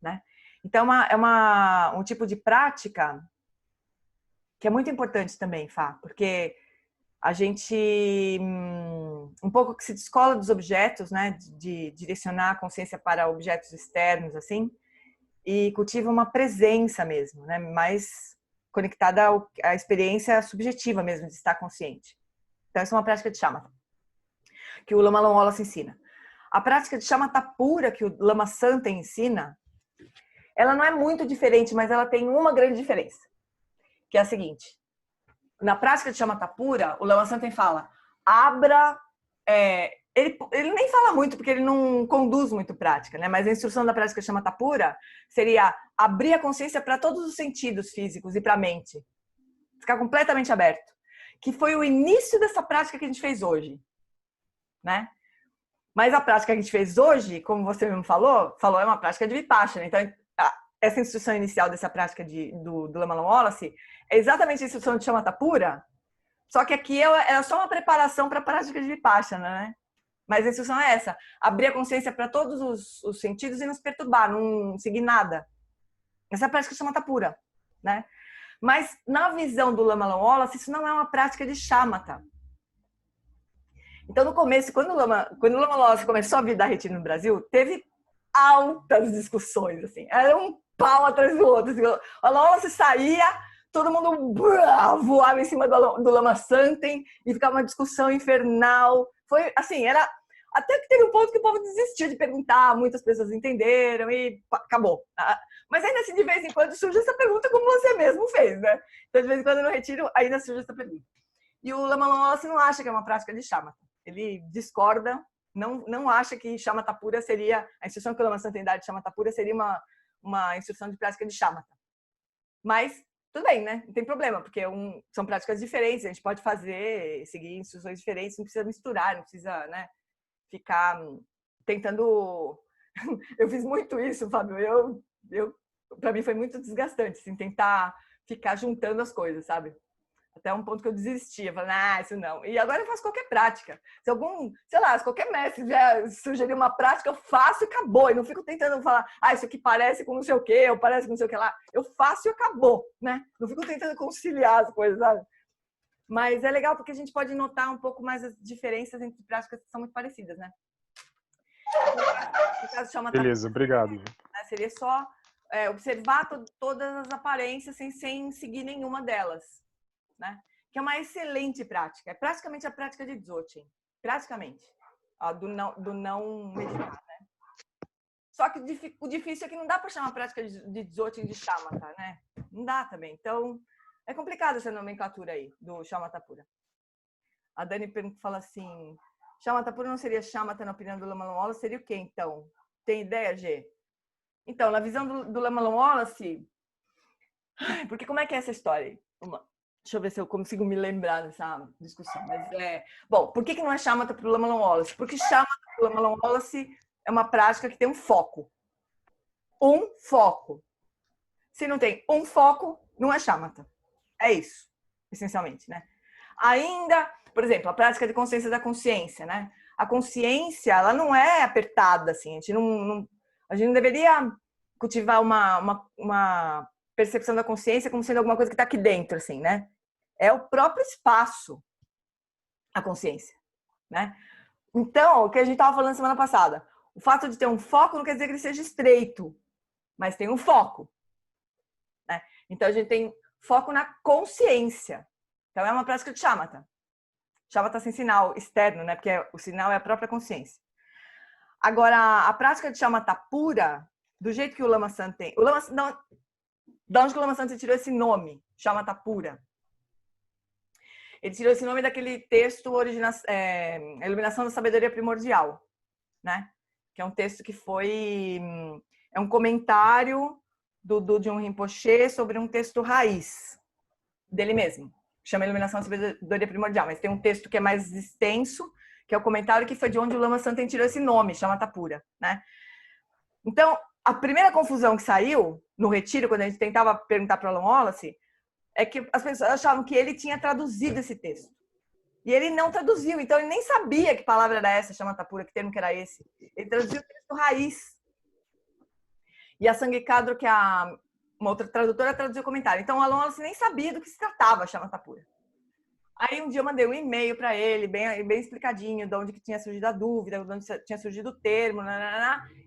Speaker 2: né? Então, é um tipo de prática que é muito importante também, Fá, porque a gente um pouco que se descola dos objetos, né? De direcionar a consciência para objetos externos, assim, e cultiva uma presença mesmo, né? Mais conectada à experiência subjetiva mesmo de estar consciente. Então, essa é uma prática de shamatha, que o Lama Wallace ensina. A prática de shamatha pura que o Lama Santen ensina, ela não é muito diferente, mas ela tem uma grande diferença, que é a seguinte. Na prática de shamatha pura, o Lama Santen fala, abra... Ele nem fala muito, porque ele não conduz muito prática, né? Mas a instrução da prática de shamatha pura seria abrir a consciência para todos os sentidos físicos e para a mente. Ficar completamente aberto. Que foi o início dessa prática que a gente fez hoje, né? Mas a prática que a gente fez hoje, como você mesmo falou é uma prática de Vipassana. Então, essa instrução inicial dessa prática do Lama Wallace é exatamente a instrução de shamatha pura, só que aqui é só uma preparação para a prática de Vipassana, né? Mas a instrução é essa, abrir a consciência para todos os sentidos e não se perturbar, não seguir nada. Essa é a prática de shamatha pura, né? Mas na visão do Lama Wallace, isso não é uma prática de shamatha. Então, no começo, quando o Lama Wallace começou a vir dar retiro no Brasil, teve altas discussões, assim. Era um pau atrás do outro. Assim. O Lama Wallace saía, todo mundo voava em cima do Lama Santen e ficava uma discussão infernal. Foi, assim, era... Até que teve um ponto que o povo desistiu de perguntar, muitas pessoas entenderam e acabou. Mas ainda assim, de vez em quando, surge essa pergunta como você mesmo fez, né? Então, de vez em quando, no retiro, ainda surge essa pergunta. E o Lama Wallace não acha que é uma prática de shamatha. Ele discorda, não acha que shamatha pura seria... A instrução que o Lama Santen dá de shamatha pura seria uma instrução de prática de shamatha. Mas, tudo bem, né? Não tem problema, porque são práticas diferentes, a gente pode seguir instruções diferentes, não precisa misturar, não precisa, né, ficar tentando... Eu fiz muito isso, Fábio. Para mim foi muito desgastante, assim, tentar ficar juntando as coisas, sabe? Até um ponto que eu desistia, falando, isso não. E agora eu faço qualquer prática. Se qualquer mestre já sugerir uma prática, eu faço e acabou. E não fico tentando falar, isso aqui parece com não sei o quê, ou parece com não sei o que lá. Eu faço e acabou, né? Não fico tentando conciliar as coisas, sabe? Mas é legal porque a gente pode notar um pouco mais as diferenças entre práticas que são muito parecidas, né? No caso,
Speaker 8: Beleza, obrigado.
Speaker 2: Seria só observar todas as aparências sem seguir nenhuma delas, né? Que é uma excelente prática. É praticamente a prática de Dzogchen. Praticamente. Do não meditar, né? Só que o difícil é que não dá para chamar a prática de Dzogchen de shamatha, né? Não dá também. Então, é complicado essa nomenclatura aí, do shamatha pura. A Dani fala assim, shamatha pura não seria shamatha na opinião do Lama Wallace? Seria o quê, então? Tem ideia, Gê? Então, na visão do Lama Wallace... Porque como é que é essa história? Deixa eu ver se eu consigo me lembrar dessa discussão. Mas bom, por que não é shamatha para o Lama Wallace? Porque shamatha para o Lama Wallace é uma prática que tem um foco. Um foco. Se não tem um foco, não é shamatha. É isso, essencialmente, né? Ainda, por exemplo, a prática de consciência da consciência, né? A consciência, ela não é apertada, assim. A gente não deveria cultivar uma percepção da consciência como sendo alguma coisa que está aqui dentro, assim, né? É o próprio espaço, a consciência, né? Então, o que a gente estava falando semana passada, o fato de ter um foco não quer dizer que ele seja estreito, mas tem um foco, né? Então, a gente tem foco na consciência. Então, é uma prática de shamatha. Shamatha sem sinal externo, né? Porque o sinal é a própria consciência. Agora, a prática de shamatha pura, do jeito que o Lama Santen... Da onde que o Lama Santen tirou esse nome, shamatha pura? Ele tirou esse nome daquele texto A Iluminação da Sabedoria Primordial, né? Que é um texto que é um comentário do Dudjom Rinpoche sobre um texto raiz dele mesmo. Chama Iluminação da Sabedoria Primordial, mas tem um texto que é mais extenso, que é o comentário que foi de onde o Lama Santen tirou esse nome, shamatha pura, né? Então, a primeira confusão que saiu no retiro, quando a gente tentava perguntar para o Lama Wallace, é que as pessoas achavam que ele tinha traduzido esse texto. E ele não traduziu, então ele nem sabia que palavra era essa, shamatha pura, que termo que era esse. Ele traduziu o texto raiz. E a Sangue Kadro, que é uma outra tradutora, traduziu o comentário. Então o Lama Wallace nem sabia do que se tratava shamatha pura. Aí um dia eu mandei um e-mail para ele, bem explicadinho, de onde que tinha surgido a dúvida, de onde tinha surgido o termo,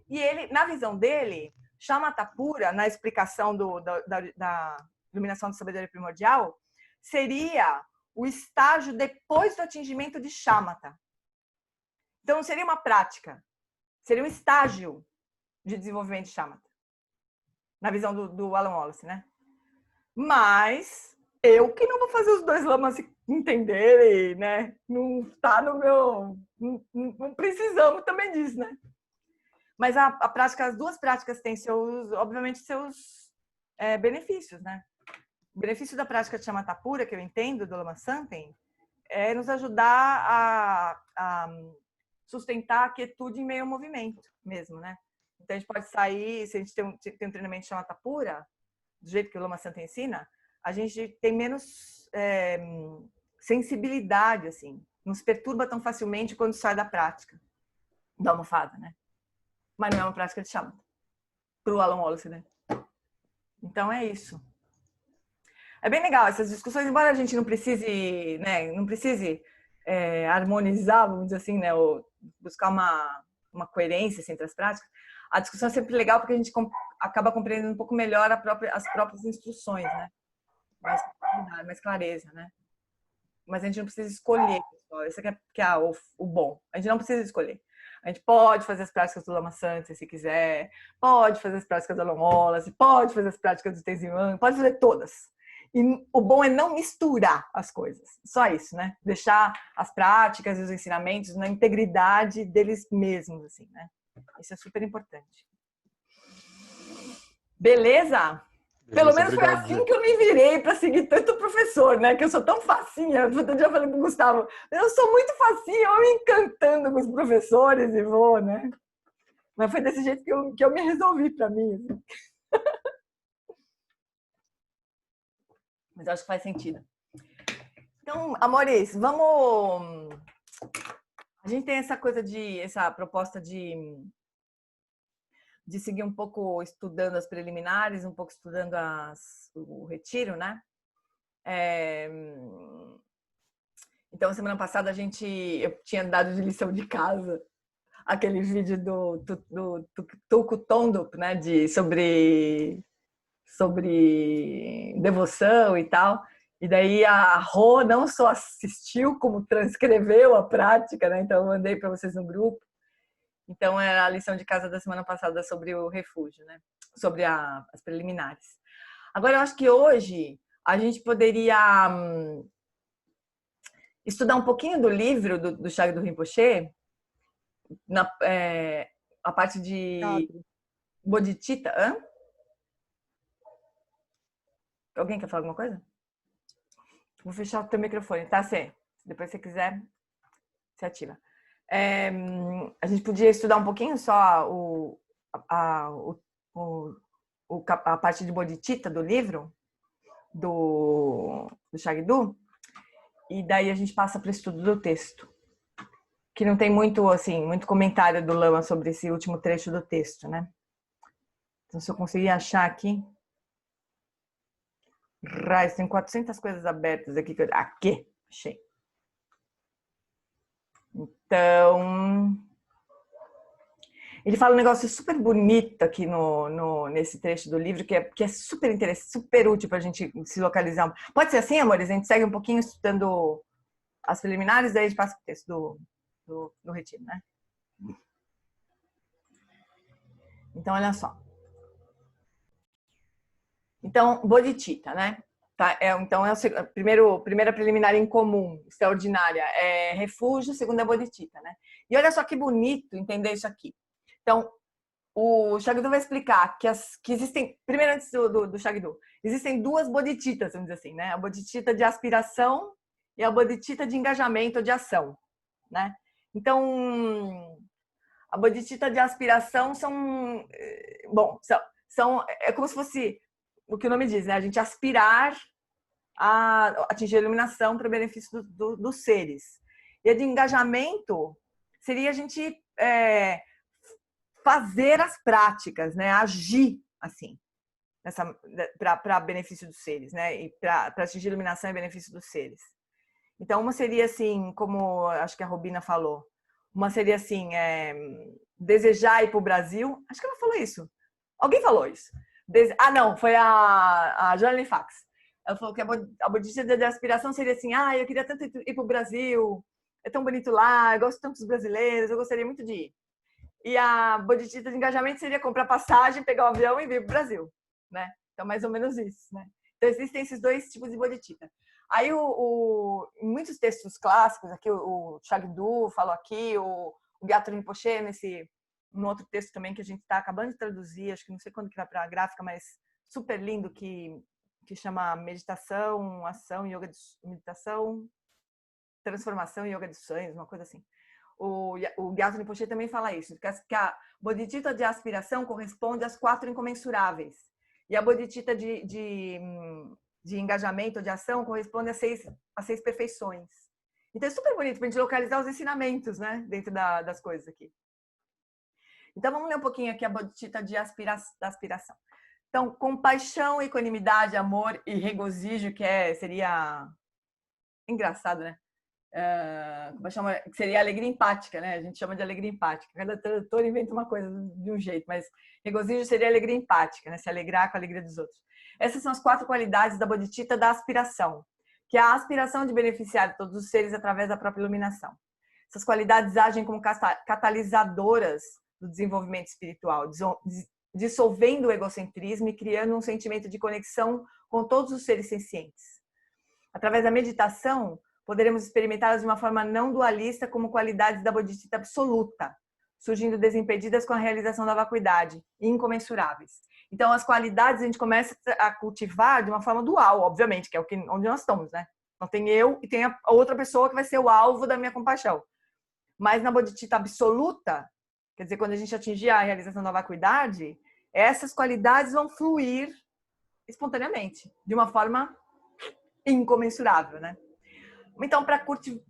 Speaker 2: e ele, na visão dele, Shamatha pura, na explicação da iluminação da sabedoria primordial, seria o estágio depois do atingimento de Shamatha. Então não seria uma prática, seria um estágio de desenvolvimento de Shamatha, na visão do Alan Wallace, né? Mas eu que não vou fazer os dois lamas se entenderem, né? Não tá no meu... Não precisamos também disso, né? Mas a prática, as duas práticas têm seus, obviamente, seus benefícios, né? O benefício da prática de Shamatha pura, que eu entendo, do Lama Santen, é nos ajudar a sustentar a quietude em meio ao movimento mesmo, né? Então a gente pode sair, se a gente tem um treinamento de Shamatha pura, do jeito que o Lama Santen ensina, a gente tem menos sensibilidade, assim. Não se perturba tão facilmente quando sai da prática da almofada, né? Mas não é uma prática de Shamatha. Para o Alan Wallace, né? Então é isso. É bem legal essas discussões, embora a gente não precise, né? Não precise harmonizar, vamos dizer assim, né? Ou buscar uma coerência assim, entre as práticas. A discussão é sempre legal porque a gente acaba compreendendo um pouco melhor as próprias instruções, né? Mais clareza, né? Mas a gente não precisa escolher, pessoal. Esse que é o bom. A gente não precisa escolher. A gente pode fazer as práticas do Lama Santen, se quiser. Pode fazer as práticas do Alan Wallace. Pode fazer as práticas do Tenzin Wangyal. Pode fazer todas. E o bom é não misturar as coisas. Só isso, né? Deixar as práticas e os ensinamentos na integridade deles mesmos, assim, né? Isso é super importante. Beleza? Pelo menos foi assim que eu me virei para seguir tanto professor, né? Que eu sou tão facinha. Outro dia eu falei pro Gustavo, eu sou muito facinha, eu me encantando com os professores e vou, né? Mas foi desse jeito que eu me resolvi para mim. Assim. Mas eu acho que faz sentido. Então, amores, vamos... A gente tem essa coisa essa proposta de seguir um pouco estudando as preliminares, um pouco estudando o retiro, né? Então, semana passada eu tinha dado de lição de casa aquele vídeo do Tulku Thondup, né? Sobre devoção e tal. E daí a Rô não só assistiu, como transcreveu a prática, né? Então, eu mandei para vocês no grupo. Então, era a lição de casa da semana passada sobre o refúgio, né? Sobre as preliminares. Agora, eu acho que hoje a gente poderia estudar um pouquinho do livro do Shagdu Rinpoche, a parte de Bodhicitta. Hã? Alguém quer falar alguma coisa? Vou fechar o teu microfone, tá, Cê? Depois, se você quiser, se ativa. A gente podia estudar um pouquinho só a parte de Bodhicitta do livro do Shagdu, e daí a gente passa para o estudo do texto, que não tem muito comentário do Lama sobre esse último trecho do texto, né? Então, se eu conseguir achar aqui... Raiz, tem 400 coisas abertas aqui. Aqui, achei. Então, ele fala um negócio super bonito aqui nesse trecho do livro, que é super interessante, super útil para a gente se localizar. Pode ser assim, amores? A gente segue um pouquinho estudando as preliminares, daí a gente passa para o texto do retiro, né? Então, olha só. Então, Bodhicitta, né? Tá? Então, é a primeira preliminar em comum, extraordinária, é refúgio, segunda é Bodhicitta, né? E olha só que bonito entender isso aqui. Então, o Shagdu vai explicar que existem, primeiro antes do Shagdu, existem duas Bodhicittas, vamos dizer assim, né? A Bodhicitta de aspiração e a Bodhicitta de engajamento ou de ação, né? Então, a Bodhicitta de aspiração é como se fosse o que o nome diz, né? A gente aspirar a atingir a iluminação para o benefício dos seres. E a de engajamento seria a gente fazer as práticas, né? Agir assim, para benefício dos seres, né? E para atingir a iluminação e benefício dos seres. Então, uma seria assim, como acho que a Robina falou, uma seria assim, desejar ir para o Brasil. Acho que ela falou isso. Alguém falou isso. Não, foi a Joanne Fax. Ela falou que a bodhicitta de aspiração seria assim, eu queria tanto ir para o Brasil, é tão bonito lá, eu gosto tanto dos brasileiros, eu gostaria muito de ir. E a bodhicitta de engajamento seria comprar passagem, pegar um avião e vir para o Brasil, né? Então, mais ou menos isso, né? Então, existem esses dois tipos de bodhicitta. Aí, em muitos textos clássicos, aqui o Shagdu falou aqui, o Gyatso Rinpoche, num outro texto também que a gente está acabando de traduzir, acho que não sei quando que vai para a gráfica, mas super lindo, que chama Meditação, Ação, Yoga de Meditação, Transformação e Yoga de Sonhos, uma coisa assim. O Gyatso Rinpoche também fala isso, que a bodhicitta de aspiração corresponde às 4 incomensuráveis. E a bodhicitta de engajamento, de ação, corresponde às 6 perfeições. Então é super bonito para a gente localizar os ensinamentos, né, dentro das coisas aqui. Então vamos ler um pouquinho aqui a bodhicitta da aspiração. Então, compaixão, equanimidade, amor e regozijo, seria engraçado, né? Que seria alegria empática, né? A gente chama de alegria empática. Cada tradutor inventa uma coisa de um jeito, mas regozijo seria alegria empática, né? Se alegrar com a alegria dos outros. Essas são as 4 qualidades da bodhicitta da aspiração, que é a aspiração de beneficiar todos os seres através da própria iluminação. Essas qualidades agem como catalisadoras do desenvolvimento espiritual, dissolvendo o egocentrismo e criando um sentimento de conexão com todos os seres sencientes. Através da meditação, poderemos experimentá-las de uma forma não dualista como qualidades da bodhicitta absoluta, surgindo desimpedidas com a realização da vacuidade, incomensuráveis. Então, as qualidades a gente começa a cultivar de uma forma dual, obviamente, que é onde nós estamos, né? Então, tem eu e tem a outra pessoa que vai ser o alvo da minha compaixão. Mas na bodhicitta absoluta, quer dizer, quando a gente atingir a realização da vacuidade, essas qualidades vão fluir espontaneamente, de uma forma incomensurável, né? Então, para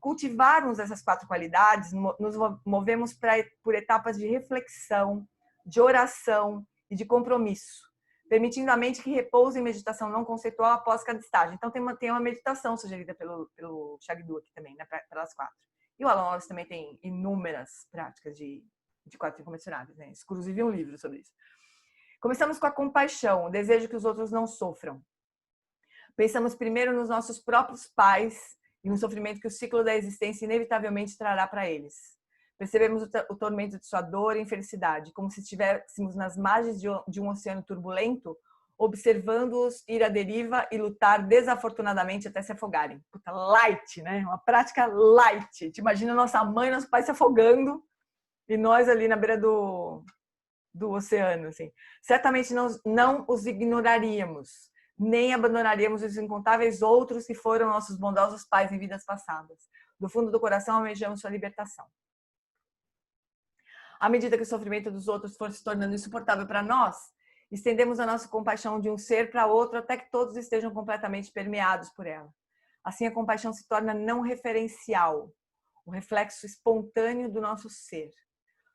Speaker 2: cultivarmos essas 4 qualidades, nos movemos por etapas de reflexão, de oração e de compromisso, permitindo à mente que repouse em meditação não conceitual após cada estágio. Então, tem uma meditação sugerida pelo Shagdu aqui também, né, pelas 4. E o Alan Wallace também tem inúmeras práticas de 4 incomensuráveis, né? Inclusive um livro sobre isso. Começamos com a compaixão, o desejo que os outros não sofram. Pensamos primeiro nos nossos próprios pais e no sofrimento que o ciclo da existência inevitavelmente trará para eles. Percebemos o tormento de sua dor e infelicidade, como se estivéssemos nas margens de um oceano turbulento, observando-os ir à deriva e lutar desafortunadamente até se afogarem. Puta, light, né? Uma prática light. Te imagina nossa mãe e nosso pai se afogando e nós ali na beira do oceano, assim. Certamente não os ignoraríamos, nem abandonaríamos os incontáveis outros que foram nossos bondosos pais em vidas passadas. Do fundo do coração, almejamos sua libertação. À medida que o sofrimento dos outros for se tornando insuportável para nós, estendemos a nossa compaixão de um ser para outro até que todos estejam completamente permeados por ela. Assim, a compaixão se torna não referencial, o reflexo espontâneo do nosso ser.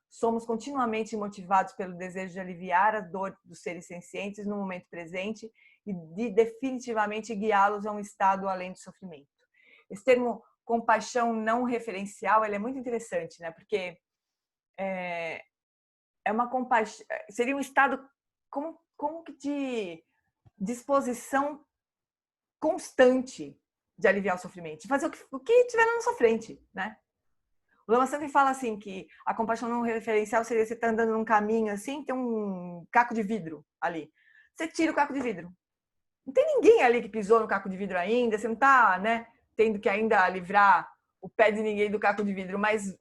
Speaker 2: Somos continuamente motivados pelo desejo de aliviar a dor dos seres sencientes no momento presente e de definitivamente guiá-los a um estado além do sofrimento. Esse termo compaixão não referencial, ele é muito interessante, né? Porque é uma compaixão, seria um estado como que de disposição constante de aliviar o sofrimento, de fazer o que estiver na nossa frente, né? O Lama sempre fala assim que a compaixão não referencial seria você estar andando num caminho assim, tem um caco de vidro ali. Você tira o caco de vidro. Não tem ninguém ali que pisou no caco de vidro ainda, você não está, né, tendo que ainda livrar o pé de ninguém do caco de vidro, mas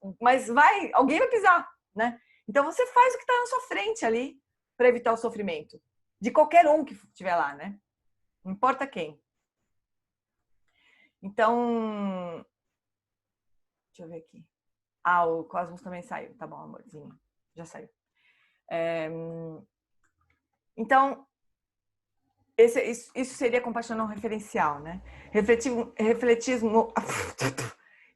Speaker 2: alguém vai pisar, né? Então você faz o que está na sua frente ali para evitar o sofrimento. De qualquer um que estiver lá, né? Não importa quem. Então, deixa eu ver aqui. O Cosmos também saiu. Tá bom, amorzinho. Já saiu. Então, isso seria compaixão não referencial, né?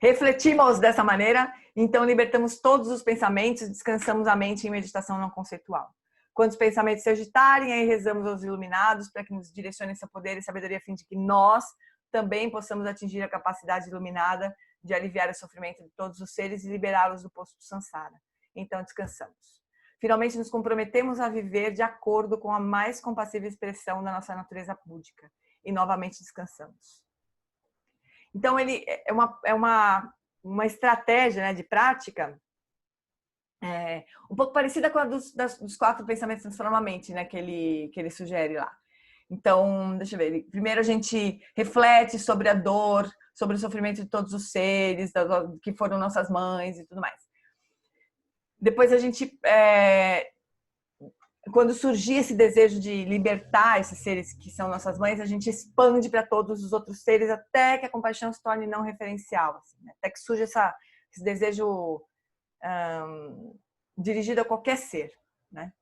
Speaker 2: Refletimos dessa maneira, então libertamos todos os pensamentos, descansamos a mente em meditação não conceitual. Quando os pensamentos se agitarem, aí rezamos aos iluminados para que nos direcionem seu poder e sabedoria a fim de que nós também possamos atingir a capacidade iluminada de aliviar o sofrimento de todos os seres e liberá-los do poço do Sansara. Então descansamos. Finalmente nos comprometemos a viver de acordo com a mais compassiva expressão da nossa natureza búdica e novamente descansamos. Então ele é uma estratégia, né, de prática um pouco parecida com a dos 4 pensamentos transforma a mente, né, que ele sugere lá. Então, deixa eu ver. Primeiro a gente reflete sobre a dor, sobre o sofrimento de todos os seres, que foram nossas mães e tudo mais. Depois a gente, quando surgir esse desejo de libertar esses seres que são nossas mães, a gente expande para todos os outros seres até que a compaixão se torne não referencial, assim, né? Até que surja esse desejo dirigido a qualquer ser, né?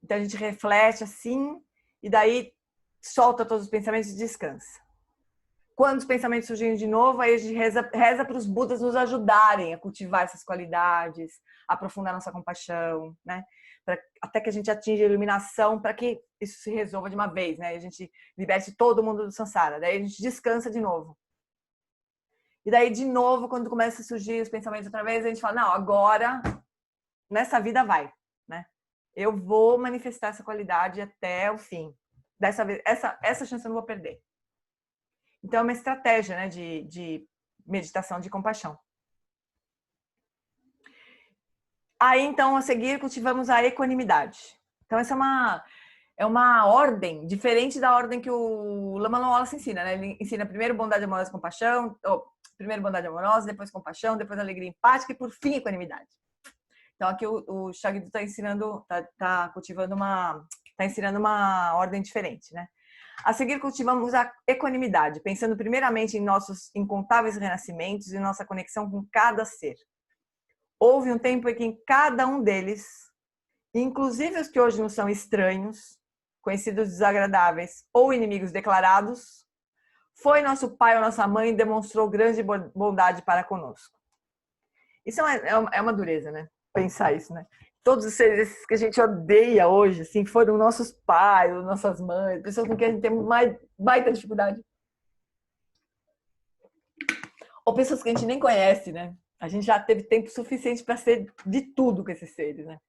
Speaker 2: Então a gente reflete assim e daí solta todos os pensamentos e descansa. Quando os pensamentos surgirem de novo, aí a gente reza para os Budas nos ajudarem a cultivar essas qualidades, a aprofundar nossa compaixão, né? Até que a gente atinja a iluminação, para que isso se resolva de uma vez, né? A gente liberte todo mundo do Sansara. Daí a gente descansa de novo. E daí, de novo, quando começa a surgir os pensamentos outra vez, a gente fala, não, agora, nessa vida vai, né? Eu vou manifestar essa qualidade até o fim. Dessa vez, essa chance eu não vou perder. Então, é uma estratégia, né, de meditação de compaixão. Aí, então, a seguir, cultivamos a equanimidade. Então, essa é uma ordem diferente da ordem que o Lama Wallace ensina, né? Ele ensina primeiro bondade amorosa e compaixão, primeiro bondade amorosa, depois compaixão, depois alegria empática e, por fim, equanimidade. Então, aqui o Shagdu está ensinando, está ensinando uma ordem diferente, né? A seguir, cultivamos a equanimidade, pensando primeiramente em nossos incontáveis renascimentos e nossa conexão com cada ser. Houve um tempo em que cada um deles, inclusive os que hoje nos são estranhos, conhecidos desagradáveis ou inimigos declarados, foi nosso pai ou nossa mãe e demonstrou grande bondade para conosco. Isso é uma dureza, né? Pensar isso, né? Todos os seres que a gente odeia hoje, assim, foram nossos pais, nossas mães, pessoas com quem a gente tem mais baita dificuldade. Ou pessoas que a gente nem conhece, né? A gente já teve tempo suficiente para ser de tudo com esses seres, né?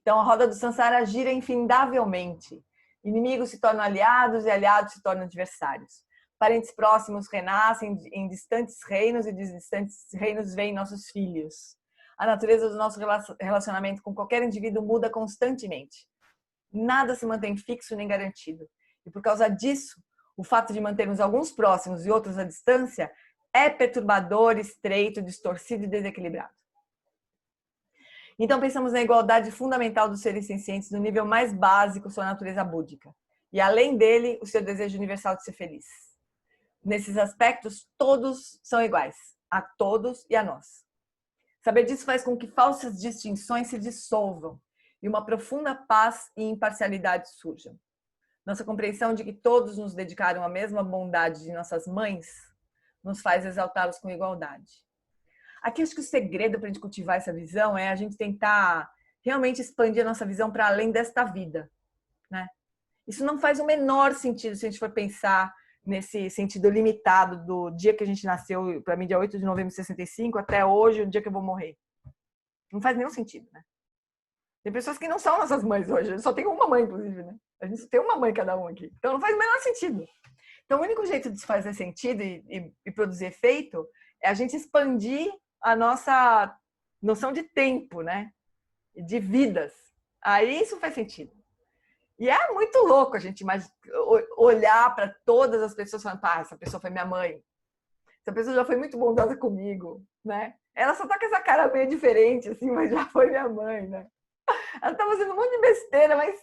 Speaker 2: Então, a roda do Sansara gira infindavelmente. Inimigos se tornam aliados e aliados se tornam adversários. Parentes próximos renascem em distantes reinos e de distantes reinos vêm nossos filhos. A natureza do nosso relacionamento com qualquer indivíduo muda constantemente. Nada se mantém fixo nem garantido. E por causa disso, o fato de mantermos alguns próximos e outros à distância é perturbador, estreito, distorcido e desequilibrado. Então pensamos na igualdade fundamental dos seres sencientes no nível mais básico, sua natureza búdica. E além dele, o seu desejo universal de ser feliz. Nesses aspectos, todos são iguais, a todos e a nós. Saber disso faz com que falsas distinções se dissolvam e uma profunda paz e imparcialidade surjam. Nossa compreensão de que todos nos dedicaram à mesma bondade de nossas mães nos faz exaltá-los com igualdade. Aqui acho que o segredo para a gente cultivar essa visão é a gente tentar realmente expandir a nossa visão para além desta vida, né? Isso não faz o menor sentido se a gente for pensar nesse sentido limitado do dia que a gente nasceu, para mim, dia 8 de novembro de 65, até hoje, o dia que eu vou morrer. Não faz nenhum sentido, né? Tem pessoas que não são nossas mães hoje, só tem uma mãe, inclusive, né? A gente só tem uma mãe cada um aqui. Então não faz o menor sentido. Então o único jeito de fazer sentido e produzir efeito é a gente expandir a nossa noção de tempo, né? De vidas. Aí isso faz sentido. E é muito louco a gente olhar para todas as pessoas falando, pá, essa pessoa foi minha mãe. Essa pessoa já foi muito bondosa comigo, né? Ela só tá com essa cara meio diferente, assim, mas já foi minha mãe, né? Ela tá fazendo um monte de besteira, mas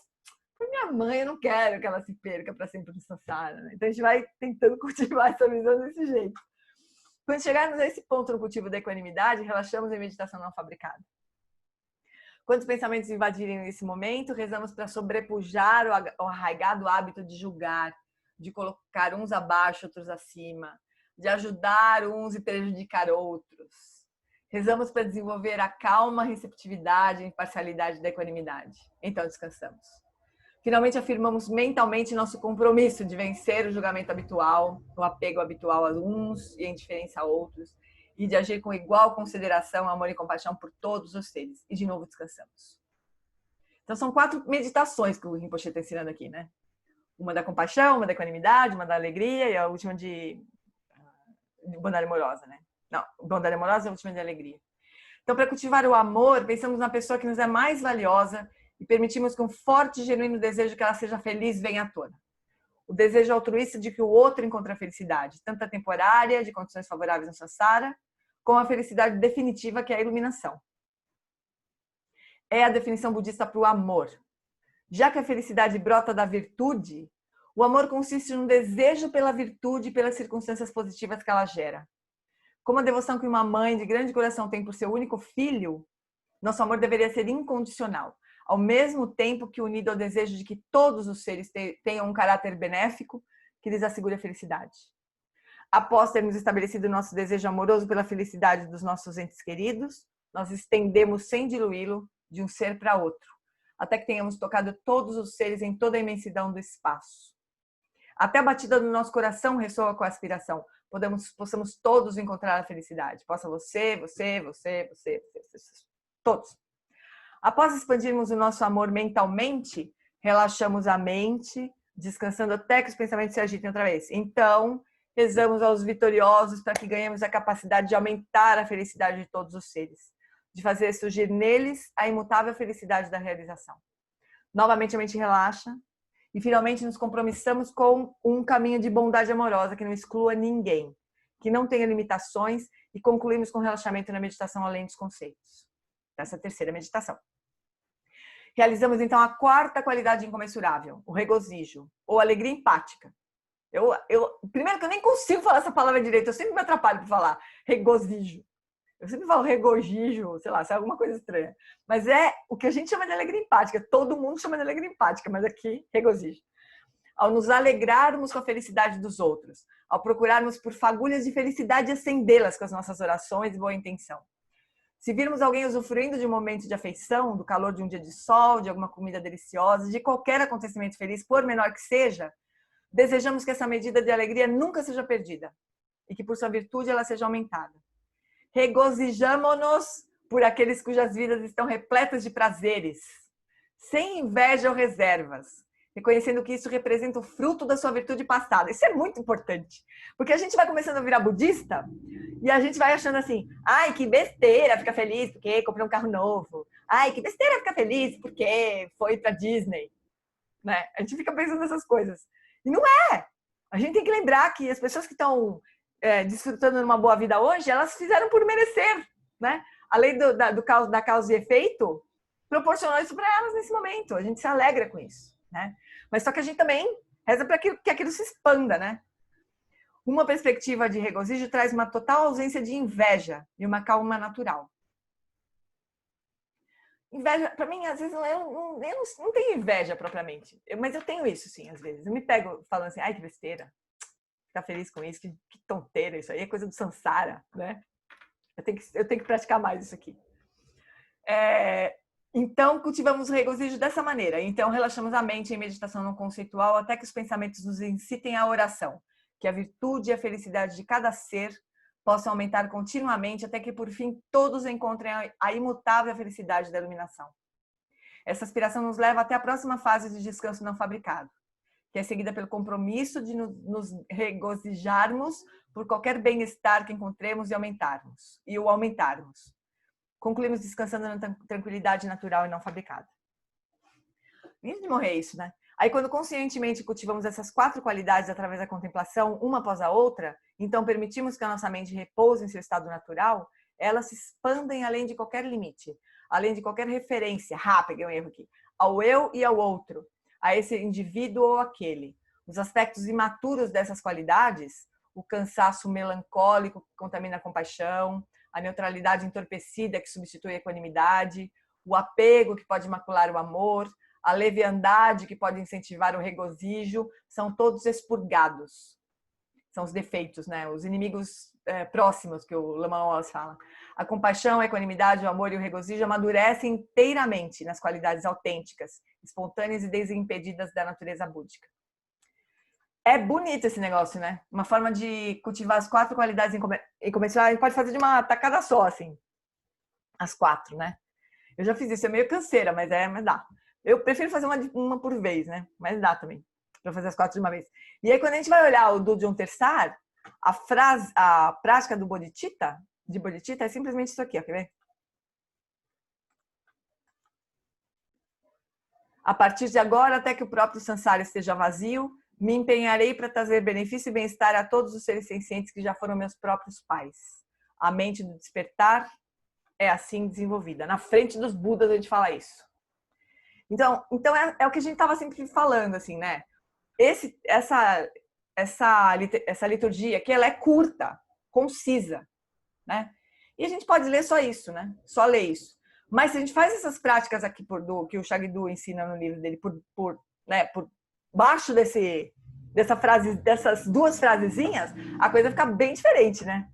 Speaker 2: foi minha mãe, eu não quero que ela se perca para sempre no Sansara, né? Então a gente vai tentando cultivar essa visão desse jeito. Quando chegarmos a esse ponto no cultivo da equanimidade, relaxamos em meditação não fabricada. Quando os pensamentos invadirem nesse momento, rezamos para sobrepujar o arraigado hábito de julgar, de colocar uns abaixo, outros acima, de ajudar uns e prejudicar outros. Rezamos para desenvolver a calma receptividade e imparcialidade da equanimidade. Então descansamos. Finalmente, afirmamos mentalmente nosso compromisso de vencer o julgamento habitual, o apego habitual a uns e a indiferença a outros, e de agir com igual consideração, amor e compaixão por todos os seres. E de novo descansamos. Então, são 4 meditações que o Rinpoche está ensinando aqui, né? Uma da compaixão, uma da equanimidade, uma da alegria e a última de bondade amorosa, né? Não, bondade amorosa e a última de alegria. Então, para cultivar o amor, pensamos na pessoa que nos é mais valiosa e permitimos que um forte e genuíno desejo que ela seja feliz venha à tona. O desejo altruísta de que o outro encontre a felicidade, tanto a temporária, de condições favoráveis no samsara, como a felicidade definitiva, que é a iluminação. É a definição budista para o amor. Já que a felicidade brota da virtude, o amor consiste no desejo pela virtude e pelas circunstâncias positivas que ela gera. Como a devoção que uma mãe de grande coração tem por seu único filho, nosso amor deveria ser incondicional, ao mesmo tempo que unido ao desejo de que todos os seres tenham um caráter benéfico que lhes assegure a felicidade. Após termos estabelecido nosso desejo amoroso pela felicidade dos nossos entes queridos, nós estendemos sem diluí-lo de um ser para outro, até que tenhamos tocado todos os seres em toda a imensidão do espaço. Até a batida do nosso coração ressoa com a aspiração. Possamos todos encontrar a felicidade. Possa você, todos. Após expandirmos o nosso amor mentalmente, relaxamos a mente, descansando até que os pensamentos se agitem outra vez. Então, rezamos aos vitoriosos para que ganhemos a capacidade de aumentar a felicidade de todos os seres, de fazer surgir neles a imutável felicidade da realização. Novamente a mente relaxa e finalmente nos compromissamos com um caminho de bondade amorosa que não exclua ninguém, que não tenha limitações, e concluímos com relaxamento na meditação além dos conceitos. Essa é a terceira meditação. Realizamos então a 4ª qualidade incomensurável, o regozijo, ou alegria empática. Primeiro que eu nem consigo falar essa palavra direito, eu sempre me atrapalho para falar regozijo. Eu sempre falo regozijo, sei lá, se é alguma coisa estranha. Mas é o que a gente chama de alegria empática. Todo mundo chama de alegria empática, mas aqui, regozijo. Ao nos alegrarmos com a felicidade dos outros, ao procurarmos por fagulhas de felicidade e acendê-las com as nossas orações e boa intenção. Se virmos alguém usufruindo de um momento de afeição, do calor de um dia de sol, de alguma comida deliciosa, de qualquer acontecimento feliz, por menor que seja, desejamos que essa medida de alegria nunca seja perdida e que por sua virtude ela seja aumentada. Regozijamo-nos por aqueles cujas vidas estão repletas de prazeres, sem inveja ou reservas, reconhecendo que isso representa o fruto da sua virtude passada. Isso é muito importante, porque a gente vai começando a virar budista e a gente vai achando assim, ai, que besteira ficar feliz porque comprou um carro novo. Ai, que besteira ficar feliz porque foi pra Disney. Né? A gente fica pensando nessas coisas. E não é! A gente tem que lembrar que as pessoas que estão desfrutando de uma boa vida hoje, elas fizeram por merecer, né? A lei da causa e efeito proporcionou isso para elas nesse momento. A gente se alegra com isso, né? Mas só que a gente também reza para que aquilo se expanda, né? Uma perspectiva de regozijo traz uma total ausência de inveja e uma calma natural. Inveja, para mim, às vezes, eu não tenho inveja propriamente, mas eu tenho isso, sim, às vezes. Eu me pego falando assim, ai, que besteira. Ficar feliz com isso, que tonteira, isso aí é coisa do samsara, né? Eu tenho que praticar mais isso aqui. Então, cultivamos o regozijo dessa maneira. Então, relaxamos a mente em meditação não conceitual até que os pensamentos nos incitem à oração, que a virtude e a felicidade de cada ser possam aumentar continuamente até que, por fim, todos encontrem a imutável felicidade da iluminação. Essa aspiração nos leva até a próxima fase de descanso não fabricado, que é seguida pelo compromisso de nos regozijarmos por qualquer bem-estar que encontremos e o aumentarmos. Concluímos descansando na tranquilidade natural e não fabricada. Lindo de morrer isso, né? Aí, quando conscientemente cultivamos essas 4 qualidades através da contemplação, uma após a outra, então permitimos que a nossa mente repouse em seu estado natural, elas se expandem além de qualquer limite, além de qualquer referência, peguei um erro aqui, ao eu e ao outro, a esse indivíduo ou aquele. Os aspectos imaturos dessas qualidades, o cansaço melancólico que contamina a compaixão, a neutralidade entorpecida que substitui a equanimidade, o apego que pode macular o amor, a leviandade que pode incentivar o regozijo, são todos expurgados. São os defeitos, né? Os inimigos próximos que o Lama Wallace fala. A compaixão, a equanimidade, o amor e o regozijo amadurecem inteiramente nas qualidades autênticas espontâneas e desimpedidas da natureza búdica. É bonito esse negócio, né? Uma forma de cultivar as 4 qualidades incomensuráveis. A gente pode fazer de uma tacada só, assim. As 4, né? Eu já fiz isso, é meio canseira, mas dá. Eu prefiro fazer uma por vez, né? Mas dá também, para fazer as 4 de uma vez. E aí, quando a gente vai olhar o do John Tersar, a prática do bodhicitta, é simplesmente isso aqui, ó, quer ver? A partir de agora, até que o próprio samsara esteja vazio, me empenharei para trazer benefício e bem-estar a todos os seres sencientes que já foram meus próprios pais. A mente do despertar é assim desenvolvida. Na frente dos Budas a gente fala isso. Então é o que a gente estava sempre falando, assim, né? Essa liturgia aqui, ela é curta, concisa, né? E a gente pode ler só isso, né? Só ler isso. Mas se a gente faz essas práticas aqui que o Shagdu ensina no livro dele por baixo dessas 2 frasezinhas, a coisa fica bem diferente, né?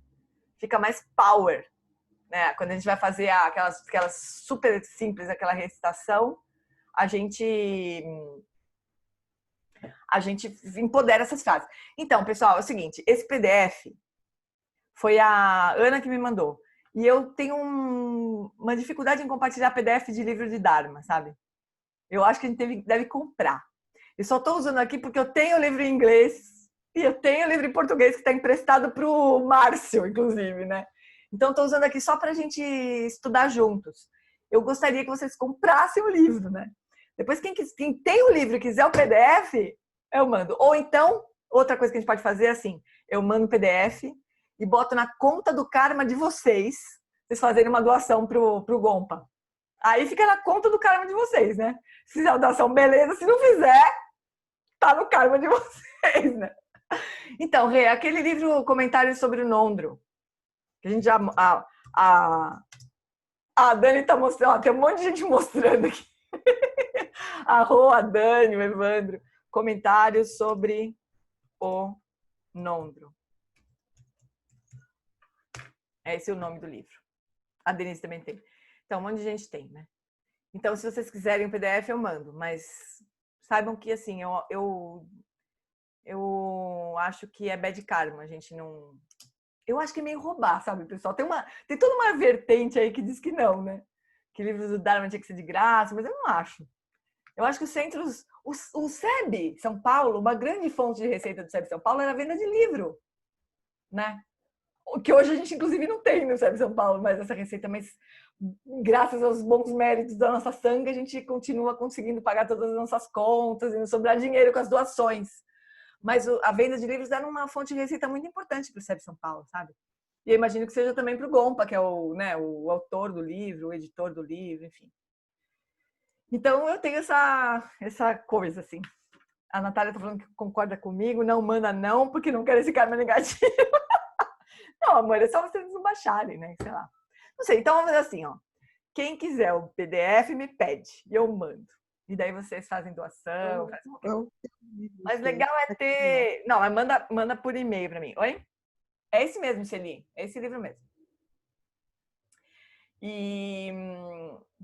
Speaker 2: Fica mais power, né? Quando a gente vai fazer aquelas super simples, aquela recitação, a gente empodera essas frases. Então, pessoal, é o seguinte, esse PDF foi a Ana que me mandou. E eu tenho uma dificuldade em compartilhar PDF de livro de Dharma, sabe? Eu acho que a gente deve comprar. Eu só estou usando aqui porque eu tenho o livro em inglês e eu tenho o livro em português que está emprestado para o Márcio, inclusive, né? Então, estou usando aqui só para a gente estudar juntos. Eu gostaria que vocês comprassem o livro, né? Depois, quem tem o livro e quiser o PDF, eu mando. Ou então, outra coisa que a gente pode fazer é assim, eu mando o PDF e boto na conta do karma de vocês fazerem uma doação pro Gompa. Aí fica na conta do karma de vocês, né? Se fizer a doação, beleza. Se não fizer, tá no karma de vocês, né? Então, Rê, aquele livro, Comentários sobre o Nondro, que a gente já... A Dani tá mostrando, ó, tem um monte de gente mostrando aqui. A Rô, a Dani, o Evandro. Comentários sobre o Nondro. Esse é o nome do livro. A Denise também tem. Então, um monte de gente tem, né? Então, se vocês quiserem o PDF, eu mando. Mas saibam que, assim, eu acho que é bad karma. A gente não... Eu acho que é meio roubar, sabe, pessoal? Tem toda uma vertente aí que diz que não, né? Que livros do Dharma tinha que ser de graça, mas eu não acho. Eu acho que os centros... O SEB São Paulo, uma grande fonte de receita do SEB São Paulo era a venda de livro, né? O que hoje a gente, inclusive, não tem no SEB São Paulo, mas essa receita, mas graças aos bons méritos da nossa sanga, a gente continua conseguindo pagar todas as nossas contas e não sobrar dinheiro com as doações. Mas a venda de livros era uma fonte de receita muito importante para o SEB São Paulo, sabe? E eu imagino que seja também para o Gompa, que é o autor do livro, o editor do livro, enfim. Então, eu tenho essa coisa, assim. A Natália está falando que concorda comigo, não manda não, porque não quer esse karma negativo. Não, amor, é só vocês não baixarem, né? Sei lá. Não sei, então vamos fazer assim, ó. Quem quiser o PDF, me pede e eu mando. E daí vocês fazem doação, fazem qualquer coisa. Mas legal é ter... Não, mas manda por e-mail para mim. Oi? É esse mesmo, Celi. É esse livro mesmo. E...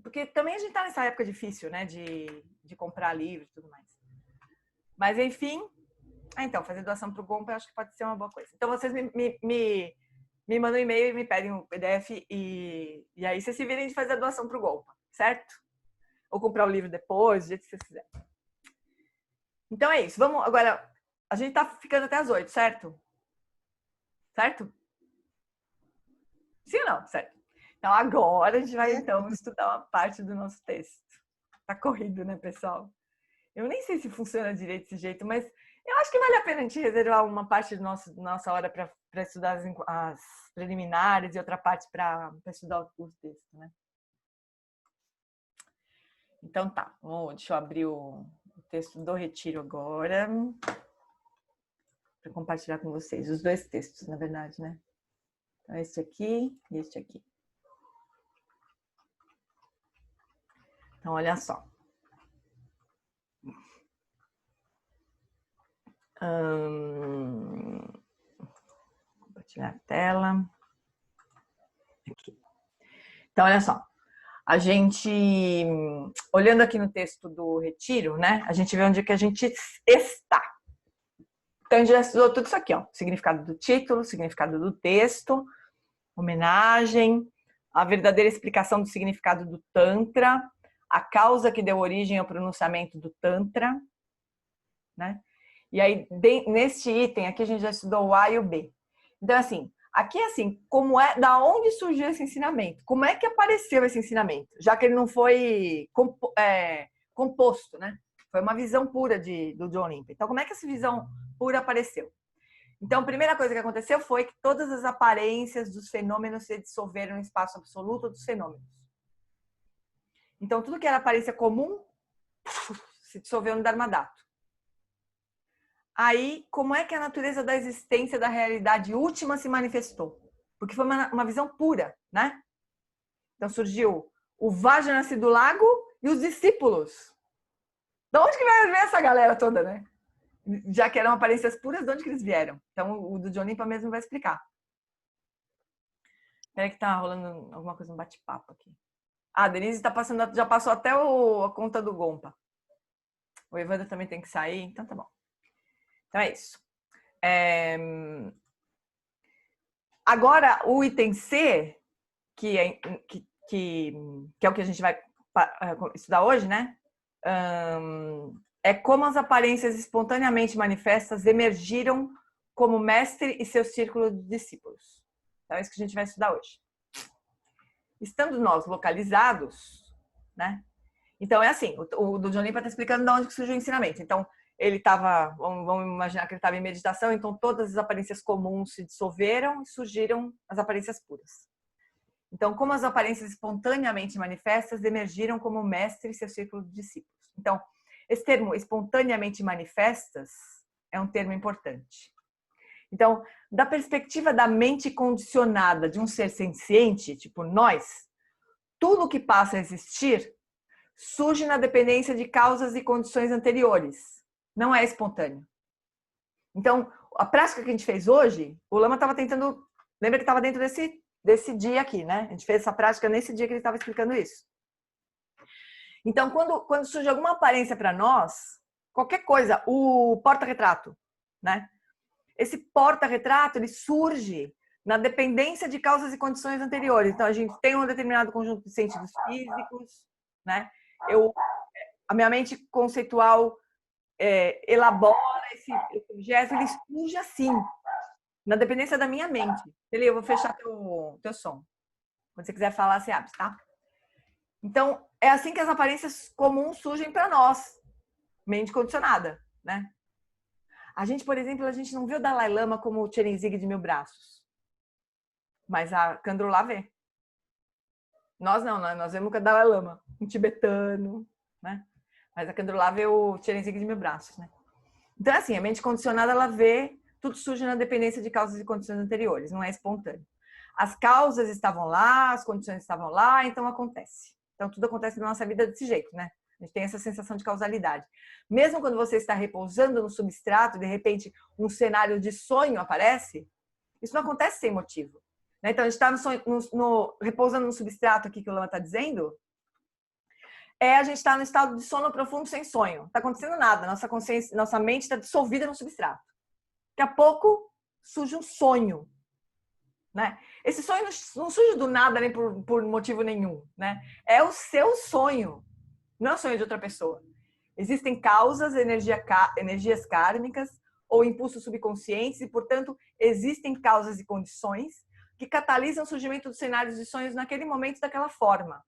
Speaker 2: Porque também a gente tá nessa época difícil, né? De comprar livro e tudo mais. Mas, enfim... então, fazer doação para o Gompa eu acho que pode ser uma boa coisa. Então, vocês me mandam um e-mail e me pedem um PDF e aí vocês se virem de fazer a doação para o Gompa, certo? Ou comprar o livro depois, do jeito que vocês quiserem. Então, é isso. Vamos agora... A gente tá ficando até as 8, certo? Certo? Sim ou não? Certo. Então, agora a gente vai, então, estudar uma parte do nosso texto. Tá corrido, né, pessoal? Eu nem sei se funciona direito desse jeito, mas eu acho que vale a pena a gente reservar uma parte da nossa hora para estudar as preliminares e outra parte para estudar o texto, né? Então tá, deixa eu abrir o texto do Retiro agora para compartilhar com vocês. Os 2 textos, na verdade, né? Então, este aqui e este aqui. Então, olha só. Compartilhar a tela. Aqui. Então, olha só. a gente, olhando aqui no texto do Retiro, né, a gente vê onde que a gente está. Então, a gente já estudou tudo isso aqui, ó. Significado do título, significado do texto, homenagem, a verdadeira explicação do significado do Tantra, a causa que deu origem ao pronunciamento do Tantra, né? E aí, neste item aqui, a gente já estudou o A e o B. Então, assim, aqui é assim, da onde surgiu esse ensinamento? Como é que apareceu esse ensinamento? Já que ele não foi composto, né? Foi uma visão pura do John Limpa. Então, como é que essa visão pura apareceu? Então, a primeira coisa que aconteceu foi que todas as aparências dos fenômenos se dissolveram no espaço absoluto dos fenômenos. Então, tudo que era aparência comum se dissolveu no Dharmadato. Aí, como é que a natureza da existência da realidade última se manifestou? Porque foi uma visão pura, né? Então, surgiu o Vajranasi do lago e os discípulos. De onde que vai ver essa galera toda, né? Já que eram aparências puras, de onde que eles vieram? Então, o do John Limpa mesmo vai explicar. Espera que tá rolando alguma coisa no bate-papo aqui. A Denise já passou até a conta do Gompa. O Evandro também tem que sair, então tá bom. Então é isso. Agora, o item C, que é o que a gente vai estudar hoje, né? É como as aparências espontaneamente manifestas emergiram como mestre e seu círculo de discípulos. Então é isso que a gente vai estudar hoje. Estando nós localizados, né? Então é assim, o do John Limpa está explicando de onde que surgiu o ensinamento. Então, ele estava, vamos imaginar que ele estava em meditação, então todas as aparências comuns se dissolveram e surgiram as aparências puras. Então, como as aparências espontaneamente manifestas emergiram como mestre e seu círculo de discípulos. Então, esse termo espontaneamente manifestas é um termo importante. Então, da perspectiva da mente condicionada de um ser senciente, tipo nós, tudo que passa a existir surge na dependência de causas e condições anteriores. Não é espontâneo. Então, a prática que a gente fez hoje, o Lama estava tentando... Lembra que estava dentro desse dia aqui, né? A gente fez essa prática nesse dia que ele estava explicando isso. Então, quando surge alguma aparência para nós, qualquer coisa, o porta-retrato, né? Esse porta-retrato, ele surge na dependência de causas e condições anteriores. Então, a gente tem um determinado conjunto de sentidos físicos, né? A minha mente conceitual elabora esse objeto, ele surge assim, na dependência da minha mente. Eu vou fechar teu som. Quando você quiser falar, você abre, tá? Então, é assim que as aparências comuns surgem para nós, mente condicionada, né? A gente, por exemplo, a gente não vê o Dalai Lama como o Tcherenzig de 1000 braços. Mas a Kandrolá vê. Nós não, né? Nós vemos o Dalai Lama, um tibetano, né? Mas a Kandrolá vê o Tcherenzig de 1000 braços, né? Então, assim, a mente condicionada, ela vê, tudo surge na dependência de causas e condições anteriores, não é espontâneo. As causas estavam lá, as condições estavam lá, então acontece. Então, tudo acontece na nossa vida desse jeito, né? A gente tem essa sensação de causalidade. Mesmo quando você está repousando no substrato, de repente um cenário de sonho aparece, isso não acontece sem motivo. Né? Então, a gente está repousando no substrato aqui que o Lama está dizendo, a gente está no estado de sono profundo sem sonho. Não está acontecendo nada, nossa mente está dissolvida no substrato. Daqui a pouco surge um sonho. Né? Esse sonho não surge do nada nem por motivo nenhum. Né? É o seu sonho. Não é o sonho de outra pessoa. Existem causas, energias kármicas ou impulsos subconscientes e, portanto, existem causas e condições que catalisam o surgimento dos cenários de sonhos naquele momento daquela forma.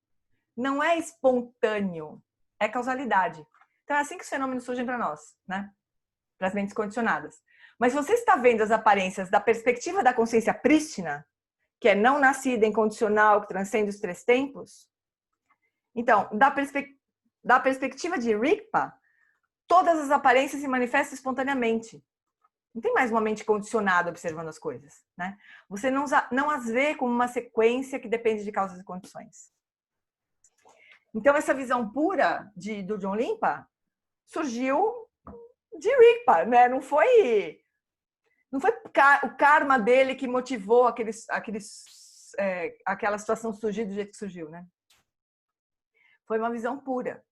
Speaker 2: Não é espontâneo, é causalidade. Então, é assim que os fenômenos surgem para nós, né? Para as mentes condicionadas. Mas você está vendo as aparências da perspectiva da consciência prístina, que é não nascida, incondicional, que transcende os 3 tempos? Então, da perspectiva de Rigpa, todas as aparências se manifestam espontaneamente. Não tem mais uma mente condicionada observando as coisas, né? Você não as vê como uma sequência que depende de causas e condições. Então, essa visão pura do John Limpa surgiu de Rigpa, né? Não foi o karma dele que motivou aquela situação surgir do jeito que surgiu, né? foi uma visão pura.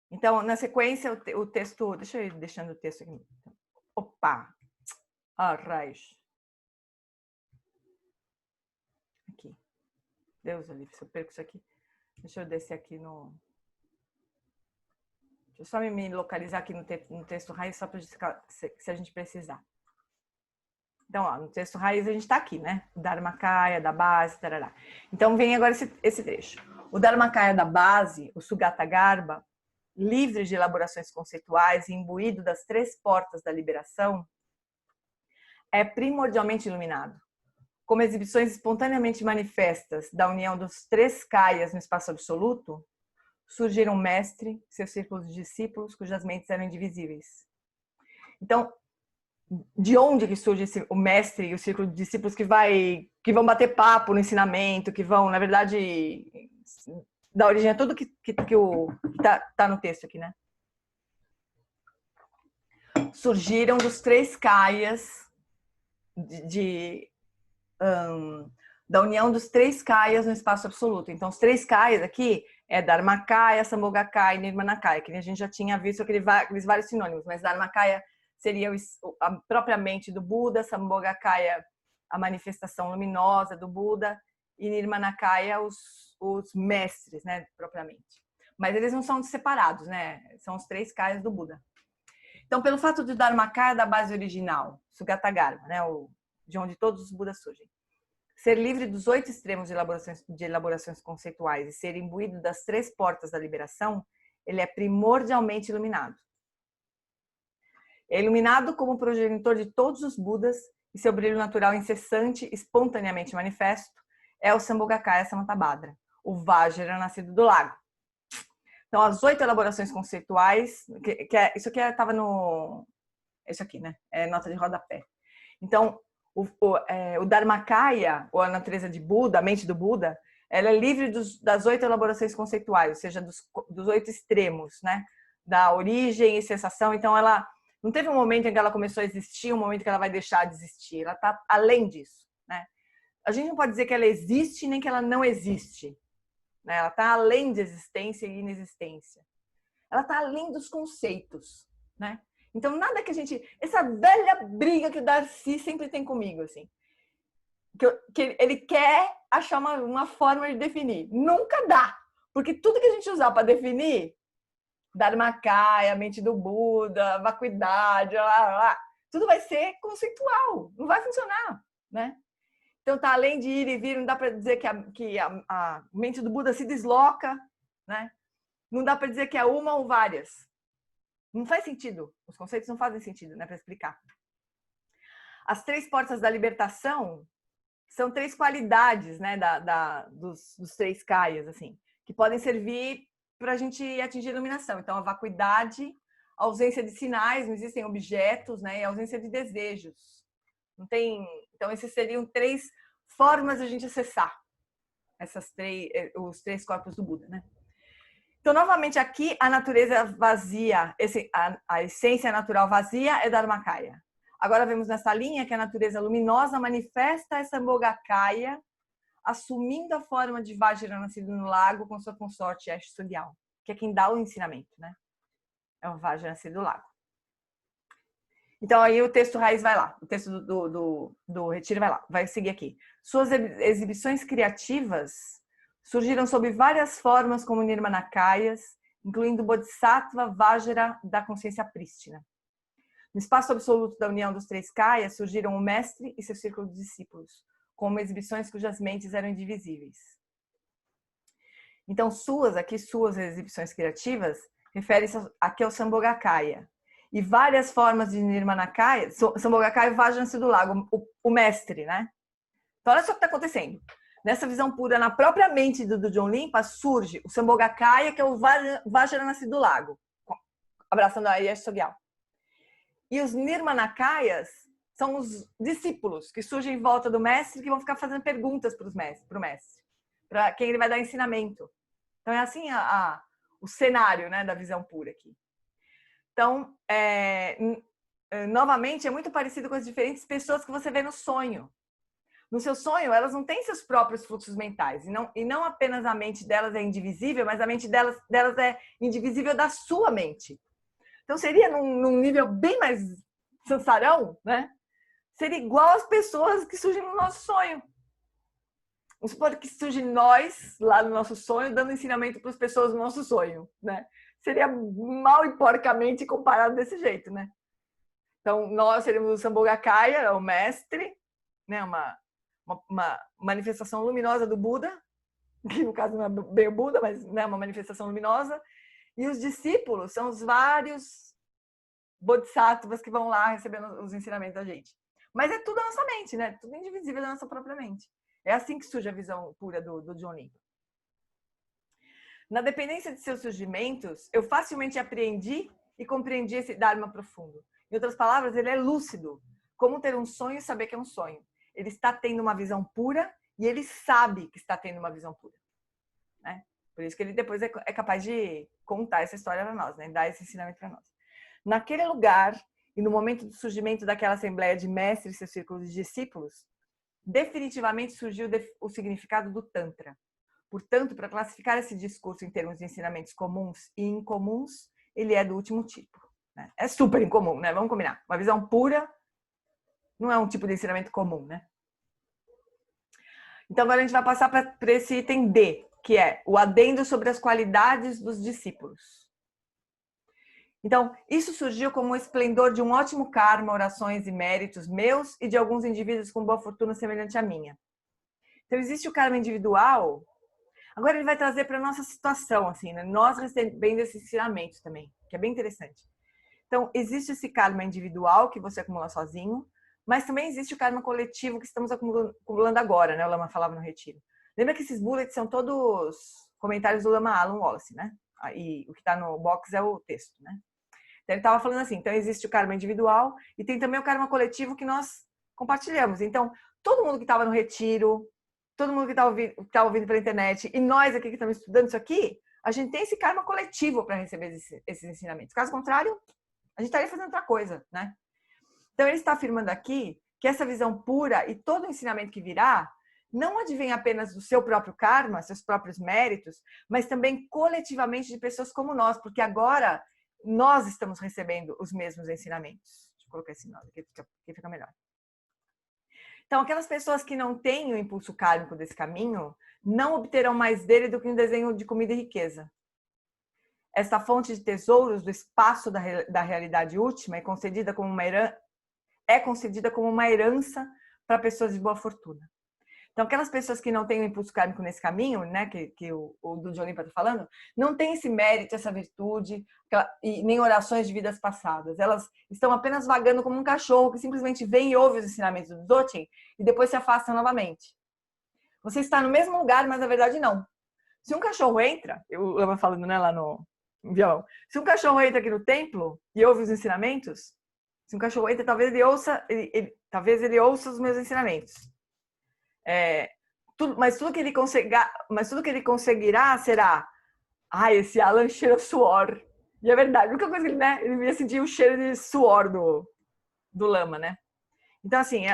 Speaker 2: Então, na sequência, o texto... Deixa eu ir deixando o texto aqui. Opa! Ah, raios. Aqui. Deus, livre, se eu perco isso aqui. Deixa eu descer aqui no... Deixa eu só me localizar aqui no texto raiz, só para se a gente precisar. Então, ó, no texto raiz a gente está aqui, né? O Dharmakaya, da base, tarará. Então, vem agora esse trecho. O Dharmakaya da base, o Sugata Garbha, livre de elaborações conceituais e imbuído das 3 portas da liberação, é primordialmente iluminado. Como exibições espontaneamente manifestas da união dos 3 kayas no espaço absoluto, surgiram um mestre, seus círculos de discípulos, cujas mentes eram indivisíveis. Então, de onde que surge o mestre e o círculo de discípulos que vão bater papo no ensinamento, que vão, na verdade, dar origem a tudo que tá no texto aqui, né? Surgiram dos 3 kayas da união dos 3 kayas no espaço absoluto. Então, os 3 kayas aqui é Dharmakaya, Sambhogakaya e Nirmanakaya, que a gente já tinha visto aqueles vários sinônimos, mas Dharmakaya seria a própria mente do Buda, Sambhogakaya a manifestação luminosa do Buda e Nirmanakaya os mestres, né, propriamente. Mas eles não são separados, né? São os 3 kayas do Buda. Então, pelo fato de Dharmakaya da base original, Sugata Garbha, né, de onde todos os Budas surgem, ser livre dos 8 extremos de elaborações conceituais e ser imbuído das 3 portas da liberação, ele é primordialmente iluminado. É iluminado como progenitor de todos os Budas e seu brilho natural incessante, espontaneamente manifesto, é o Sambhogakaya Samantabhadra, o Vajra nascido do lago. Então, as 8 elaborações conceituais, isso aqui estava no... Isso aqui, né? É nota de rodapé. Então, o Dharmakaya, ou a natureza de Buda, a mente do Buda, ela é livre das 8 elaborações conceituais, ou seja, dos 8 extremos, né? Da origem e sensação. Então, ela não teve um momento em que ela começou a existir, um momento que ela vai deixar de existir. Ela está além disso, né? A gente não pode dizer que ela existe nem que ela não existe, né? Ela está além de existência e inexistência. Ela está além dos conceitos, né? Então, nada que a gente... Essa velha briga que o Darcy sempre tem comigo, assim. Que ele quer achar uma forma de definir. Nunca dá. Porque tudo que a gente usar para definir, Dharmakaya, a mente do Buda, vacuidade, tudo vai ser conceitual. Não vai funcionar, né? Então, tá além de ir e vir, não dá para dizer que a mente do Buda se desloca, né? Não dá para dizer que é uma ou várias. Não faz sentido. Os conceitos não fazem sentido, né, para explicar. As 3 portas da libertação são 3 qualidades, né, dos 3 kayas, assim, que podem servir para a gente atingir a iluminação. Então, a vacuidade, a ausência de sinais, não existem objetos, né, e a ausência de desejos. Não tem... Então, esses seriam 3 formas de a gente acessar os 3 corpos do Buda, né? Então, novamente, aqui a natureza vazia, a essência natural vazia é Dharmakaya. Agora vemos nessa linha que a natureza luminosa manifesta essa Sambhogakaya, assumindo a forma de Vajra nascido no lago com sua consorte Ash Sugyal, que é quem dá o ensinamento, né? É o Vajra nascido do lago. Então, aí o texto raiz vai lá, o texto do retiro vai lá, vai seguir aqui. Suas exibições criativas surgiram sob várias formas como Nirmanakayas, incluindo Bodhisattva Vajra da consciência prístina. No espaço absoluto da união dos 3 kayas surgiram o mestre e seu círculo de discípulos, como exibições cujas mentes eram indivisíveis. Então, suas exibições criativas, refere-se aqui ao Sambhogakaya. E várias formas de Nirmanakaya, Sambhogakaya Vajra do lago, o mestre, né? Então, olha só o que está acontecendo. Nessa visão pura, na própria mente do John Limpa, surge o Sambhogakaya, que é o Vajra nascido do lago, abraçando a Ash Sugyal. E os Nirmanakayas são os discípulos que surgem em volta do mestre, que vão ficar fazendo perguntas para o mestre, para quem ele vai dar ensinamento. Então, é assim o cenário, né, da visão pura aqui. Então, novamente, é muito parecido com as diferentes pessoas que você vê no sonho. no seu sonho, elas não têm seus próprios fluxos mentais. E não apenas a mente delas é indivisível, mas a mente delas é indivisível da sua mente. Então, seria num nível bem mais sansarão, né? Seria igual às pessoas que surgem no nosso sonho. Vamos supor que surge nós, lá no nosso sonho, dando ensinamento para as pessoas no nosso sonho, né? Seria mal e porcamente comparado desse jeito, né? Então, nós seríamos o Sambhogakaya, o mestre, né? Uma manifestação luminosa do Buda, que no caso não é bem o Buda, mas é uma manifestação luminosa. E os discípulos são os vários bodhisattvas que vão lá recebendo os ensinamentos da gente. Mas é tudo a nossa mente, né? Tudo indivisível da nossa própria mente. É assim que surge a visão pura do John Limpa. Na dependência de seus surgimentos, eu facilmente apreendi e compreendi esse Dharma profundo. Em outras palavras, ele é lúcido. Como ter um sonho e saber que é um sonho. Ele está tendo uma visão pura e ele sabe que está tendo uma visão pura. Né? Por isso que ele depois é capaz de contar essa história para nós, né? Dar esse ensinamento para nós. Naquele lugar e no momento do surgimento daquela assembleia de mestres e seus círculos de discípulos, definitivamente surgiu o significado do Tantra. Portanto, para classificar esse discurso em termos de ensinamentos comuns e incomuns, ele é do último tipo. Né? É super incomum, né? Vamos combinar. Uma visão pura não é um tipo de ensinamento comum, né? Então, agora a gente vai passar para esse item D, que é o adendo sobre as qualidades dos discípulos. Então, isso surgiu como o esplendor de um ótimo karma, orações e méritos meus e de alguns indivíduos com boa fortuna semelhante à minha. Então, existe o karma individual. Agora ele vai trazer para a nossa situação, assim, né? Nós recebendo esses ensinamentos também, que é bem interessante. Então, existe esse karma individual que você acumula sozinho, mas também existe o karma coletivo que estamos acumulando agora, né? O Lama falava no retiro. Lembra que esses bullets são todos comentários do Lama Alan Wallace, né? E o que está no box é o texto, né? Então, ele estava falando assim, então existe o karma individual e tem também o karma coletivo que nós compartilhamos. Então, todo mundo que estava no retiro, todo mundo que está ouvindo pela internet e nós aqui que estamos estudando isso aqui, a gente tem esse karma coletivo para receber esses ensinamentos. Caso contrário, a gente estaria fazendo outra coisa, né? Então, ele está afirmando aqui que essa visão pura e todo o ensinamento que virá não advém apenas do seu próprio karma, seus próprios méritos, mas também coletivamente de pessoas como nós, porque agora nós estamos recebendo os mesmos ensinamentos. Deixa eu colocar esse nome aqui, que fica melhor. Então, aquelas pessoas que não têm o impulso kármico desse caminho, não obterão mais dele do que um desenho de comida e riqueza. Esta fonte de tesouros do espaço da realidade última é concedida como uma herança para pessoas de boa fortuna. Então, aquelas pessoas que não têm o impulso kármico nesse caminho, né, que o do John Limpa está falando, não têm esse mérito, essa virtude, e nem orações de vidas passadas. Elas estão apenas vagando como um cachorro que simplesmente vem e ouve os ensinamentos do Dzogchen e depois se afasta novamente. Você está no mesmo lugar, mas na verdade não. Se um cachorro entra, eu estava falando, né, lá no violão, se um cachorro entra aqui no templo e ouve os ensinamentos, se um cachorro entra, talvez ele ouça os meus ensinamentos. Mas tudo que ele conseguirá será: esse Alan cheira suor. E é verdade, a única coisa que ele ia sentir o cheiro de suor do lama, né? Então, assim,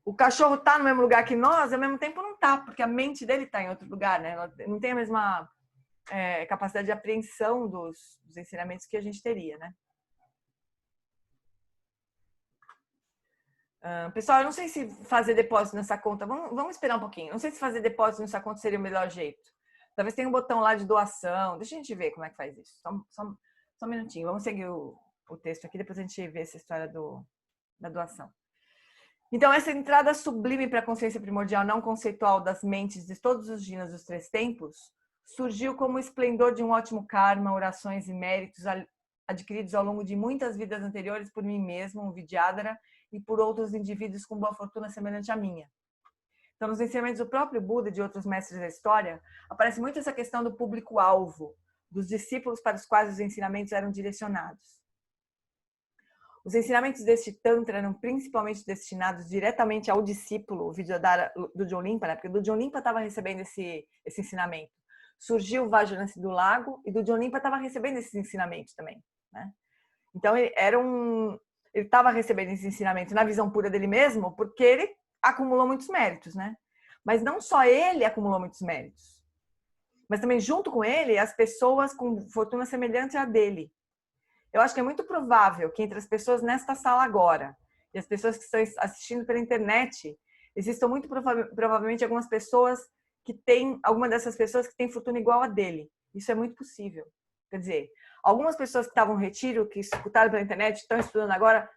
Speaker 2: o cachorro tá no mesmo lugar que nós, ao mesmo tempo não tá, porque a mente dele tá em outro lugar, né? Ela não tem a mesma capacidade de apreensão dos ensinamentos que a gente teria, né? Pessoal, eu não sei se fazer depósito nessa conta, vamos esperar um pouquinho. Não sei se fazer depósito nessa conta seria o melhor jeito. Talvez tenha um botão lá de doação. Deixa a gente ver como é que faz isso. Só um minutinho. Vamos seguir o texto aqui, depois a gente vê essa história da doação. Então, essa entrada sublime para a consciência primordial não conceitual das mentes de todos os jinas dos três tempos surgiu como o esplendor de um ótimo karma, orações e méritos adquiridos ao longo de muitas vidas anteriores por mim mesmo, um Vidyadhara, e por outros indivíduos com boa fortuna semelhante à minha. Então, nos ensinamentos do próprio Buda e de outros mestres da história, aparece muito essa questão do público-alvo, dos discípulos para os quais os ensinamentos eram direcionados. Os ensinamentos deste Tantra eram principalmente destinados diretamente ao discípulo, o Vidyadhara do John Limpa, né? Porque do John Limpa estava recebendo esse ensinamento. Surgiu o Vajanasi do Lago e do John Limpa estava recebendo esses ensinamentos também, né? Então, ele estava recebendo esse ensinamento na visão pura dele mesmo, porque ele acumulou muitos méritos, né? Mas não só ele acumulou muitos méritos, mas também junto com ele as pessoas com fortuna semelhante à dele. Eu acho que é muito provável que entre as pessoas nesta sala agora e as pessoas que estão assistindo pela internet, existam muito provavelmente algumas pessoas que têm, alguma dessas pessoas que têm fortuna igual a dele. Isso é muito possível. Quer dizer, algumas pessoas que estavam no retiro, que escutaram pela internet, estão estudando agora,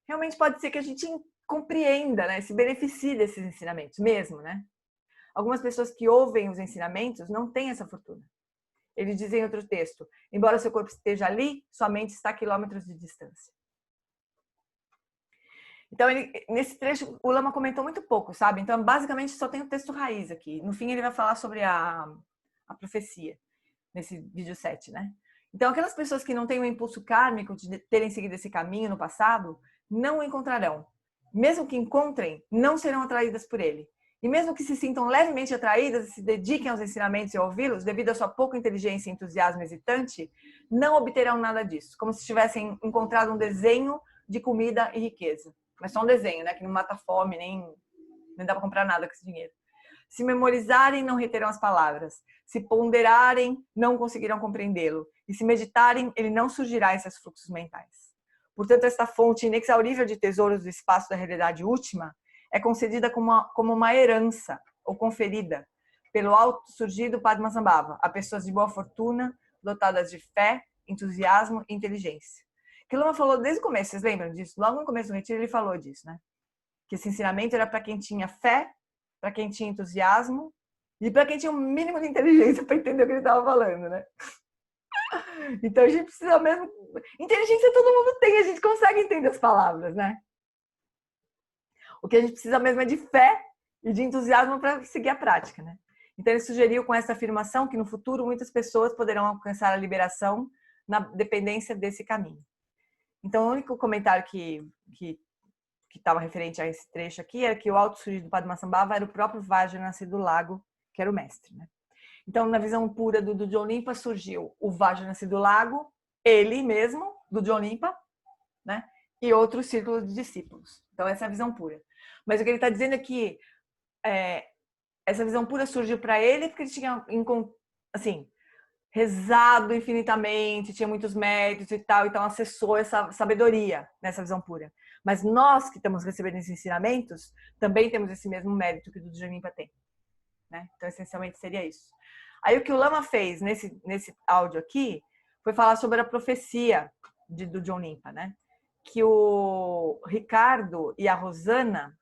Speaker 2: realmente pode ser que a gente compreenda, né, se beneficie desses ensinamentos mesmo, né? Algumas pessoas que ouvem os ensinamentos não têm essa fortuna. Ele diz em outro texto, embora seu corpo esteja ali, sua mente está a quilômetros de distância. Então, nesse trecho, o Lama comentou muito pouco, sabe? Então, basicamente, só tem o texto raiz aqui. No fim, ele vai falar sobre a profecia, nesse vídeo 7, né? Então, aquelas pessoas que não têm o impulso kármico de terem seguido esse caminho no passado, não o encontrarão. Mesmo que encontrem, não serão atraídas por ele. E mesmo que se sintam levemente atraídas e se dediquem aos ensinamentos e a ouvi-los, devido à sua pouca inteligência e entusiasmo hesitante, não obterão nada disso. Como se tivessem encontrado um desenho de comida e riqueza. Mas só um desenho, né? Que não mata fome, nem dá para comprar nada com esse dinheiro. Se memorizarem, não reterão as palavras. Se ponderarem, não conseguirão compreendê-lo. E se meditarem, ele não surgirá em seus fluxos mentais. Portanto, esta fonte inexaurível de tesouros do espaço da realidade última é concedida como uma herança, ou conferida, pelo alto surgido Padmasambhava, a pessoas de boa fortuna, dotadas de fé, entusiasmo e inteligência. Que Lama falou desde o começo, vocês lembram disso? Logo no começo do retiro ele falou disso, né? Que esse ensinamento era para quem tinha fé, para quem tinha entusiasmo e para quem tinha um mínimo de inteligência para entender o que ele estava falando, né? Então a gente precisa mesmo... Inteligência todo mundo tem, a gente consegue entender as palavras, né? O que a gente precisa mesmo é de fé e de entusiasmo para seguir a prática, né? Então ele sugeriu com essa afirmação que no futuro muitas pessoas poderão alcançar a liberação na dependência desse caminho. Então o único comentário que estava referente a esse trecho aqui era que o alto surgido do Padmasambhava era o próprio Vajranasi do lago, que era o mestre, né? Então, na visão pura do John Limpa, surgiu o Vajranasi do lago, ele mesmo, do John Limpa, né? E outro círculo de discípulos. Então, essa é a visão pura. Mas o que ele está dizendo é que essa visão pura surgiu para ele porque ele tinha, assim, rezado infinitamente, tinha muitos méritos e tal, então acessou essa sabedoria nessa visão pura. Mas nós que estamos recebendo esses ensinamentos, também temos esse mesmo mérito que o do John Limpa tem, né? Então, essencialmente, seria isso. Aí, o que o Lama fez nesse áudio aqui foi falar sobre a profecia do John Limpa, né? Que o Ricardo e a Rosana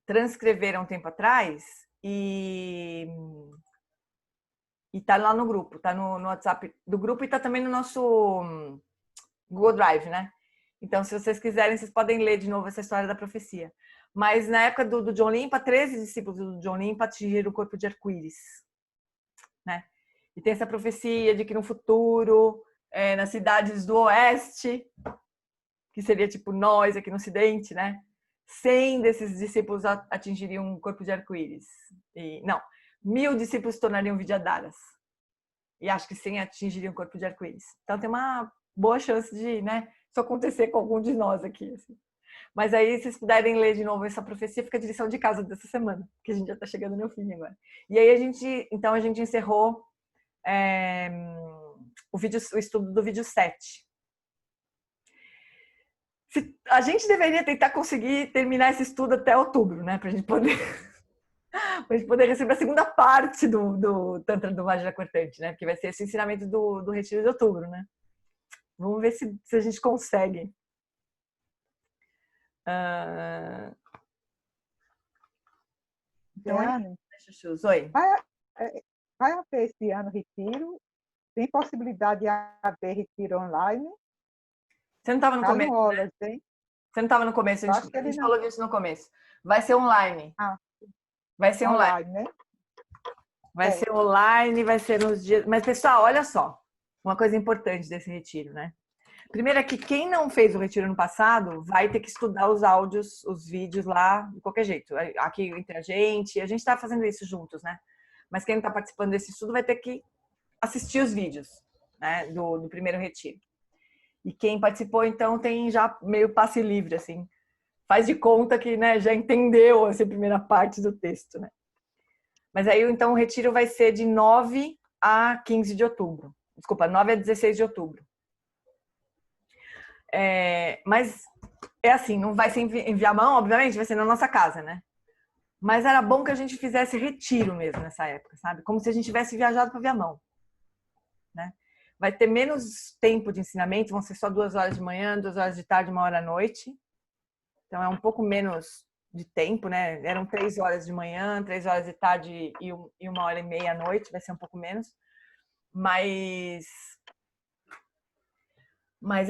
Speaker 2: transcreveram um tempo atrás e tá lá no grupo, tá no WhatsApp do grupo e tá também no nosso Google Drive, né? Então, se vocês quiserem, vocês podem ler de novo essa história da profecia. Mas na época do John Limpa, 13 discípulos do John Limpa atingiram o corpo de arco-íris, né? E tem essa profecia de que no futuro, nas cidades do oeste, que seria tipo nós aqui no ocidente, né? 100 desses discípulos atingiriam o corpo de arco-íris. Não, 1000 discípulos se tornariam vidyadharas. E acho que 100 atingiriam o corpo de arco-íris. Então tem uma boa chance de, né, isso acontecer com algum de nós aqui. Assim. Mas aí, se vocês puderem ler de novo essa profecia, fica a lição de casa dessa semana, que a gente já está chegando no fim agora. E aí a gente encerrou o estudo do vídeo 7. A gente deveria tentar conseguir terminar esse estudo até outubro, né? Para a gente poder receber a segunda parte do Tantra do Vajra Cortante, né? Porque vai ser esse ensinamento do retiro de outubro, né? Vamos ver se a gente consegue. Então, oi.
Speaker 10: Vai haver esse ano retiro? Tem possibilidade de haver retiro online?
Speaker 2: Você não estava no começo,
Speaker 10: né?
Speaker 2: Você não estava no começo, a gente falou disso no começo. Vai ser online. Vai ser online.
Speaker 10: Né?
Speaker 2: Vai ser online, vai ser nos dias... Mas, pessoal, olha só. Uma coisa importante desse retiro, né? Primeiro é que quem não fez o retiro no passado vai ter que estudar os áudios, os vídeos lá, de qualquer jeito. Aqui entre a gente está fazendo isso juntos, né? Mas quem não está participando desse estudo vai ter que assistir os vídeos, né, do primeiro retiro. E quem participou, então, tem já meio passe livre, assim. Faz de conta que, né, já entendeu essa primeira parte do texto, né? Mas aí, então, o retiro vai ser de 9 a 15 de outubro. Desculpa, 9 a 16 de outubro. Mas é assim, não vai ser em Viamão, obviamente, vai ser na nossa casa, né? Mas era bom que a gente fizesse retiro mesmo nessa época, sabe? Como se a gente tivesse viajado para Viamão, né? Vai ter menos tempo de ensinamento, vão ser só 2 horas de manhã, 2 horas de tarde, 1 hora à noite. Então é um pouco menos de tempo, né? Eram 3 horas de manhã, 3 horas de tarde e 1 hora e meia à noite, vai ser um pouco menos. Mas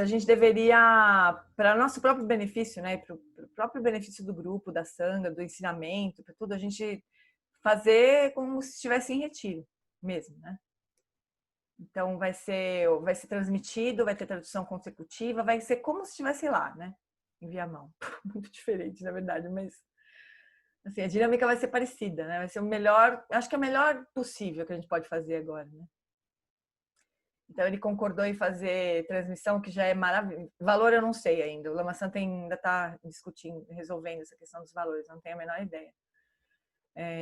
Speaker 2: a gente deveria, para nosso próprio benefício, né? Para o próprio benefício do grupo, da Sangha, do ensinamento, para tudo, a gente fazer como se estivesse em retiro mesmo, né? Então vai ser transmitido, vai ter tradução consecutiva, vai ser como se estivesse lá, né? Em Viamão. Muito diferente, na verdade, mas assim, a dinâmica vai ser parecida, né? Vai ser o melhor, acho que é o melhor possível que a gente pode fazer agora, né? Então ele concordou em fazer transmissão, que já é maravilhoso. Valor eu não sei ainda. O Lama Santa ainda está discutindo, resolvendo essa questão dos valores, não tenho a menor ideia.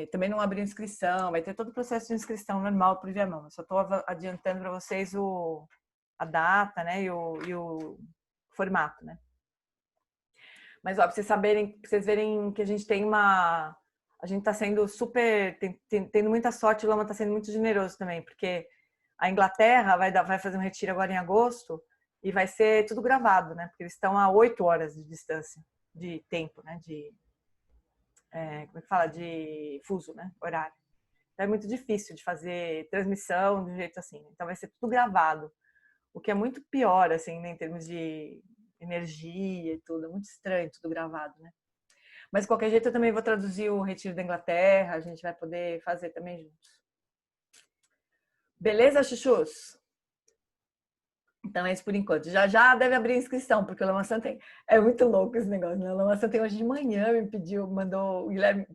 Speaker 2: Também não abriu inscrição, vai ter todo o processo de inscrição normal para o Viamão. Eu só estou adiantando para vocês a data, né, e o formato, né. Mas, ó, para vocês saberem, para vocês verem que a gente tem a gente está sendo super, tendo muita sorte, o Lama está sendo muito generoso também, porque a Inglaterra vai fazer um retiro agora em agosto e vai ser tudo gravado, né, porque eles estão a 8 horas de distância, de tempo, né, como é que fala? De fuso, né? Horário. Então é muito difícil de fazer transmissão de um jeito assim. Então vai ser tudo gravado. O que é muito pior, assim, né, em termos de energia e tudo. É muito estranho tudo gravado, né? Mas de qualquer jeito eu também vou traduzir o Retiro da Inglaterra. A gente vai poder fazer também juntos. Beleza, chuchus? Então é isso por enquanto. Já deve abrir a inscrição, porque o Lama Santa é muito louco esse negócio, né? O Lama Santa hoje de manhã me pediu,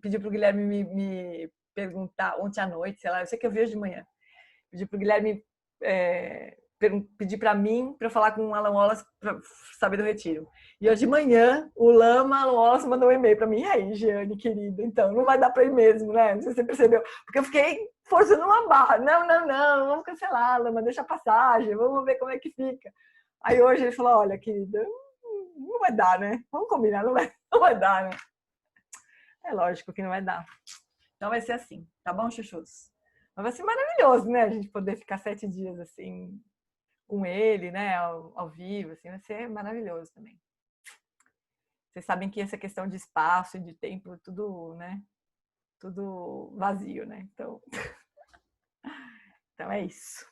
Speaker 2: pediu para o Guilherme me perguntar, ontem à noite, sei lá, eu sei que eu vi hoje de manhã, pediu para o Guilherme pedir para mim, para eu falar com o Alan Wallace para saber do retiro. E hoje de manhã, o Alan Wallace mandou um e-mail para mim, e aí, Jeane, querida, então, não vai dar para ir mesmo, né? Não sei se você percebeu, porque eu fiquei forçando uma barra, não, vamos cancelar, Lama, deixa a passagem, vamos ver como é que fica. Aí hoje ele falou, olha, querida, não vai dar, né? Vamos combinar, não vai dar, né? É lógico que não vai dar. Então vai ser assim, tá bom, chuchus? Mas vai ser maravilhoso, né? A gente poder ficar 7 dias assim com ele, né? Ao vivo, assim, vai ser maravilhoso também. Vocês sabem que essa questão de espaço e de tempo, tudo, né? Tudo vazio, né? Então é isso.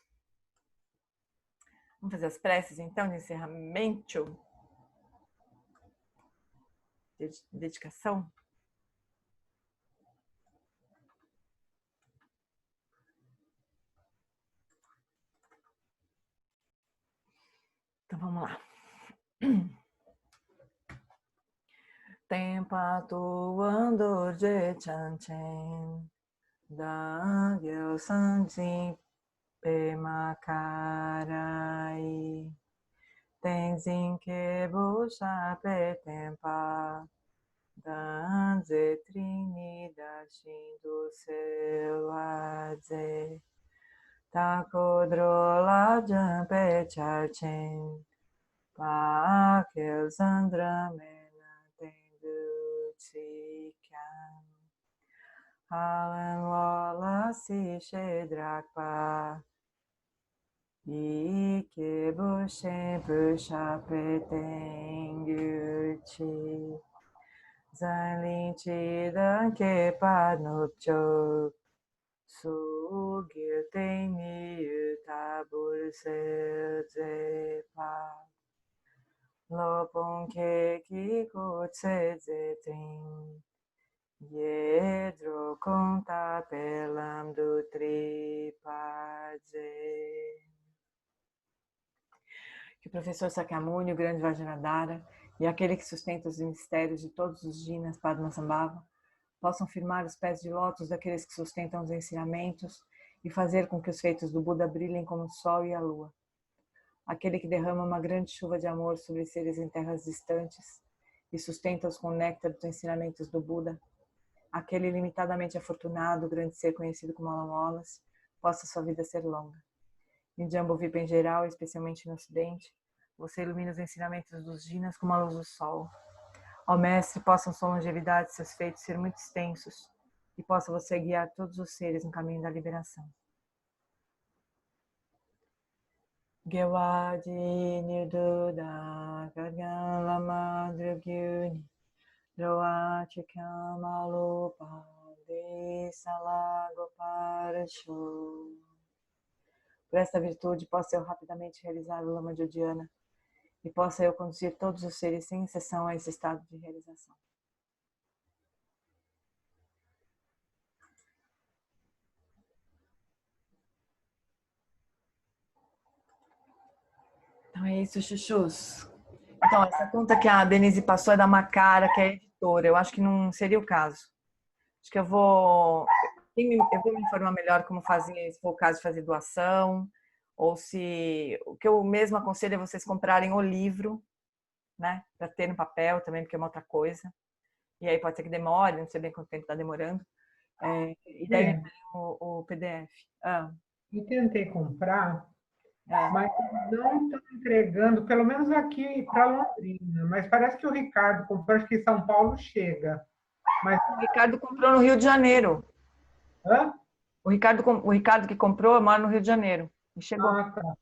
Speaker 2: Vamos fazer as preces, então, de encerramento. Dedicação. Então, vamos lá. Tempo ando de chanchen, da eu sanjin pe macarai, tenzin que bucha pe tempa, da ze trinidad do céu aze, takodrola jampe charchen, pa que sandrame Alan Wallace Shedrakpa e que bushem puxa pretenguchi Zalinchi dan que panupchok Sugil tem mi tabur sezepa Lopon que kutse zetin Yedro conta pelam do tripadze. Que o professor Sakyamuni, o grande Vajradhara, e aquele que sustenta os mistérios de todos os Jinas Padmasambhava possam firmar os pés de lótus daqueles que sustentam os ensinamentos e fazer com que os feitos do Buda brilhem como o sol e a lua. aquele que derrama uma grande chuva de amor sobre seres em terras distantes e sustenta-os com o néctar dos ensinamentos do Buda, aquele ilimitadamente afortunado, grande ser conhecido como Alan Wallace, possa sua vida ser longa. Em Jambudvipa em geral, especialmente no Ocidente, você ilumina os ensinamentos dos Jinas como a luz do sol. Ó Mestre, possam sua longevidade e seus feitos ser muito extensos e possa você guiar todos os seres no caminho da liberação. Gewadi Nirduda Gagalama Drugyuni Roachikamalupa Desalagoparashu. Por esta virtude, possa eu rapidamente realizar o Lama Jodiana e possa eu conduzir todos os seres sem exceção a esse estado de realização. Então é isso, chuchus. Então, essa conta que a Denise passou é da Macara, que é editora. Eu acho que não seria o caso. Acho que eu vou me informar melhor como fazer, se for o caso de fazer doação, ou se o que eu mesmo aconselho é vocês comprarem o livro, né, para ter no papel também, porque é uma outra coisa. E aí pode ser que demore, não sei bem quanto tempo está demorando. E daí o PDF.
Speaker 11: Eu tentei comprar, mas não estão entregando, pelo menos aqui para Londrina. Mas parece que o Ricardo comprou, acho que em São Paulo chega. Mas...
Speaker 2: O Ricardo comprou no Rio de Janeiro.
Speaker 11: Hã?
Speaker 2: O Ricardo que comprou mora no Rio de Janeiro. E chegou.
Speaker 11: Tá.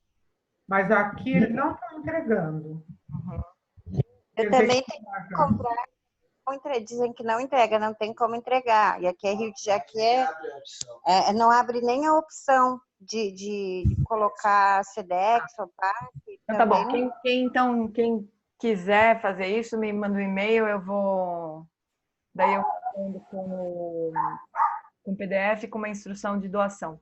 Speaker 11: Mas aqui eles não estão entregando.
Speaker 5: Eu também tenho que comprar. Dizem que não entrega, não tem como entregar. E aqui é Rio de Janeiro, não abre nem a opção de colocar Sedex ou PAC.
Speaker 2: Então, tá bom. Quem quiser fazer isso, me manda um e-mail, eu vou... Daí eu respondo com PDF com uma instrução de doação.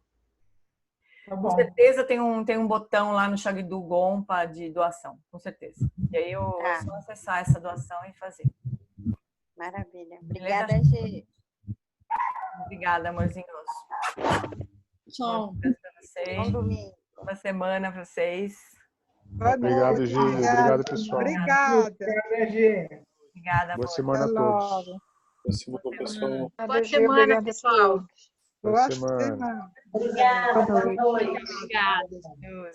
Speaker 11: Tá
Speaker 2: com certeza tem um botão lá no Shagdu Gompa de doação, com certeza. E aí eu é só acessar essa doação e fazer.
Speaker 5: Maravilha. Obrigada, Gê.
Speaker 2: Obrigada, amorzinhos.
Speaker 3: Tchau.
Speaker 5: Bom domingo.
Speaker 2: Boa semana para vocês.
Speaker 8: Obrigado, Gê. Obrigado, pessoal.
Speaker 10: Obrigada.
Speaker 2: Obrigada.
Speaker 8: Boa semana a todos.
Speaker 12: Boa semana, pessoal.
Speaker 3: Boa semana, pessoal.
Speaker 10: Boa semana.
Speaker 5: Obrigada.
Speaker 10: Boa noite.
Speaker 3: Obrigada.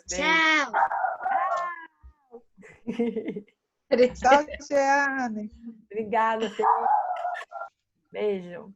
Speaker 2: Tchau.
Speaker 10: Tchau, Jeane.
Speaker 2: Obrigada. Beijo.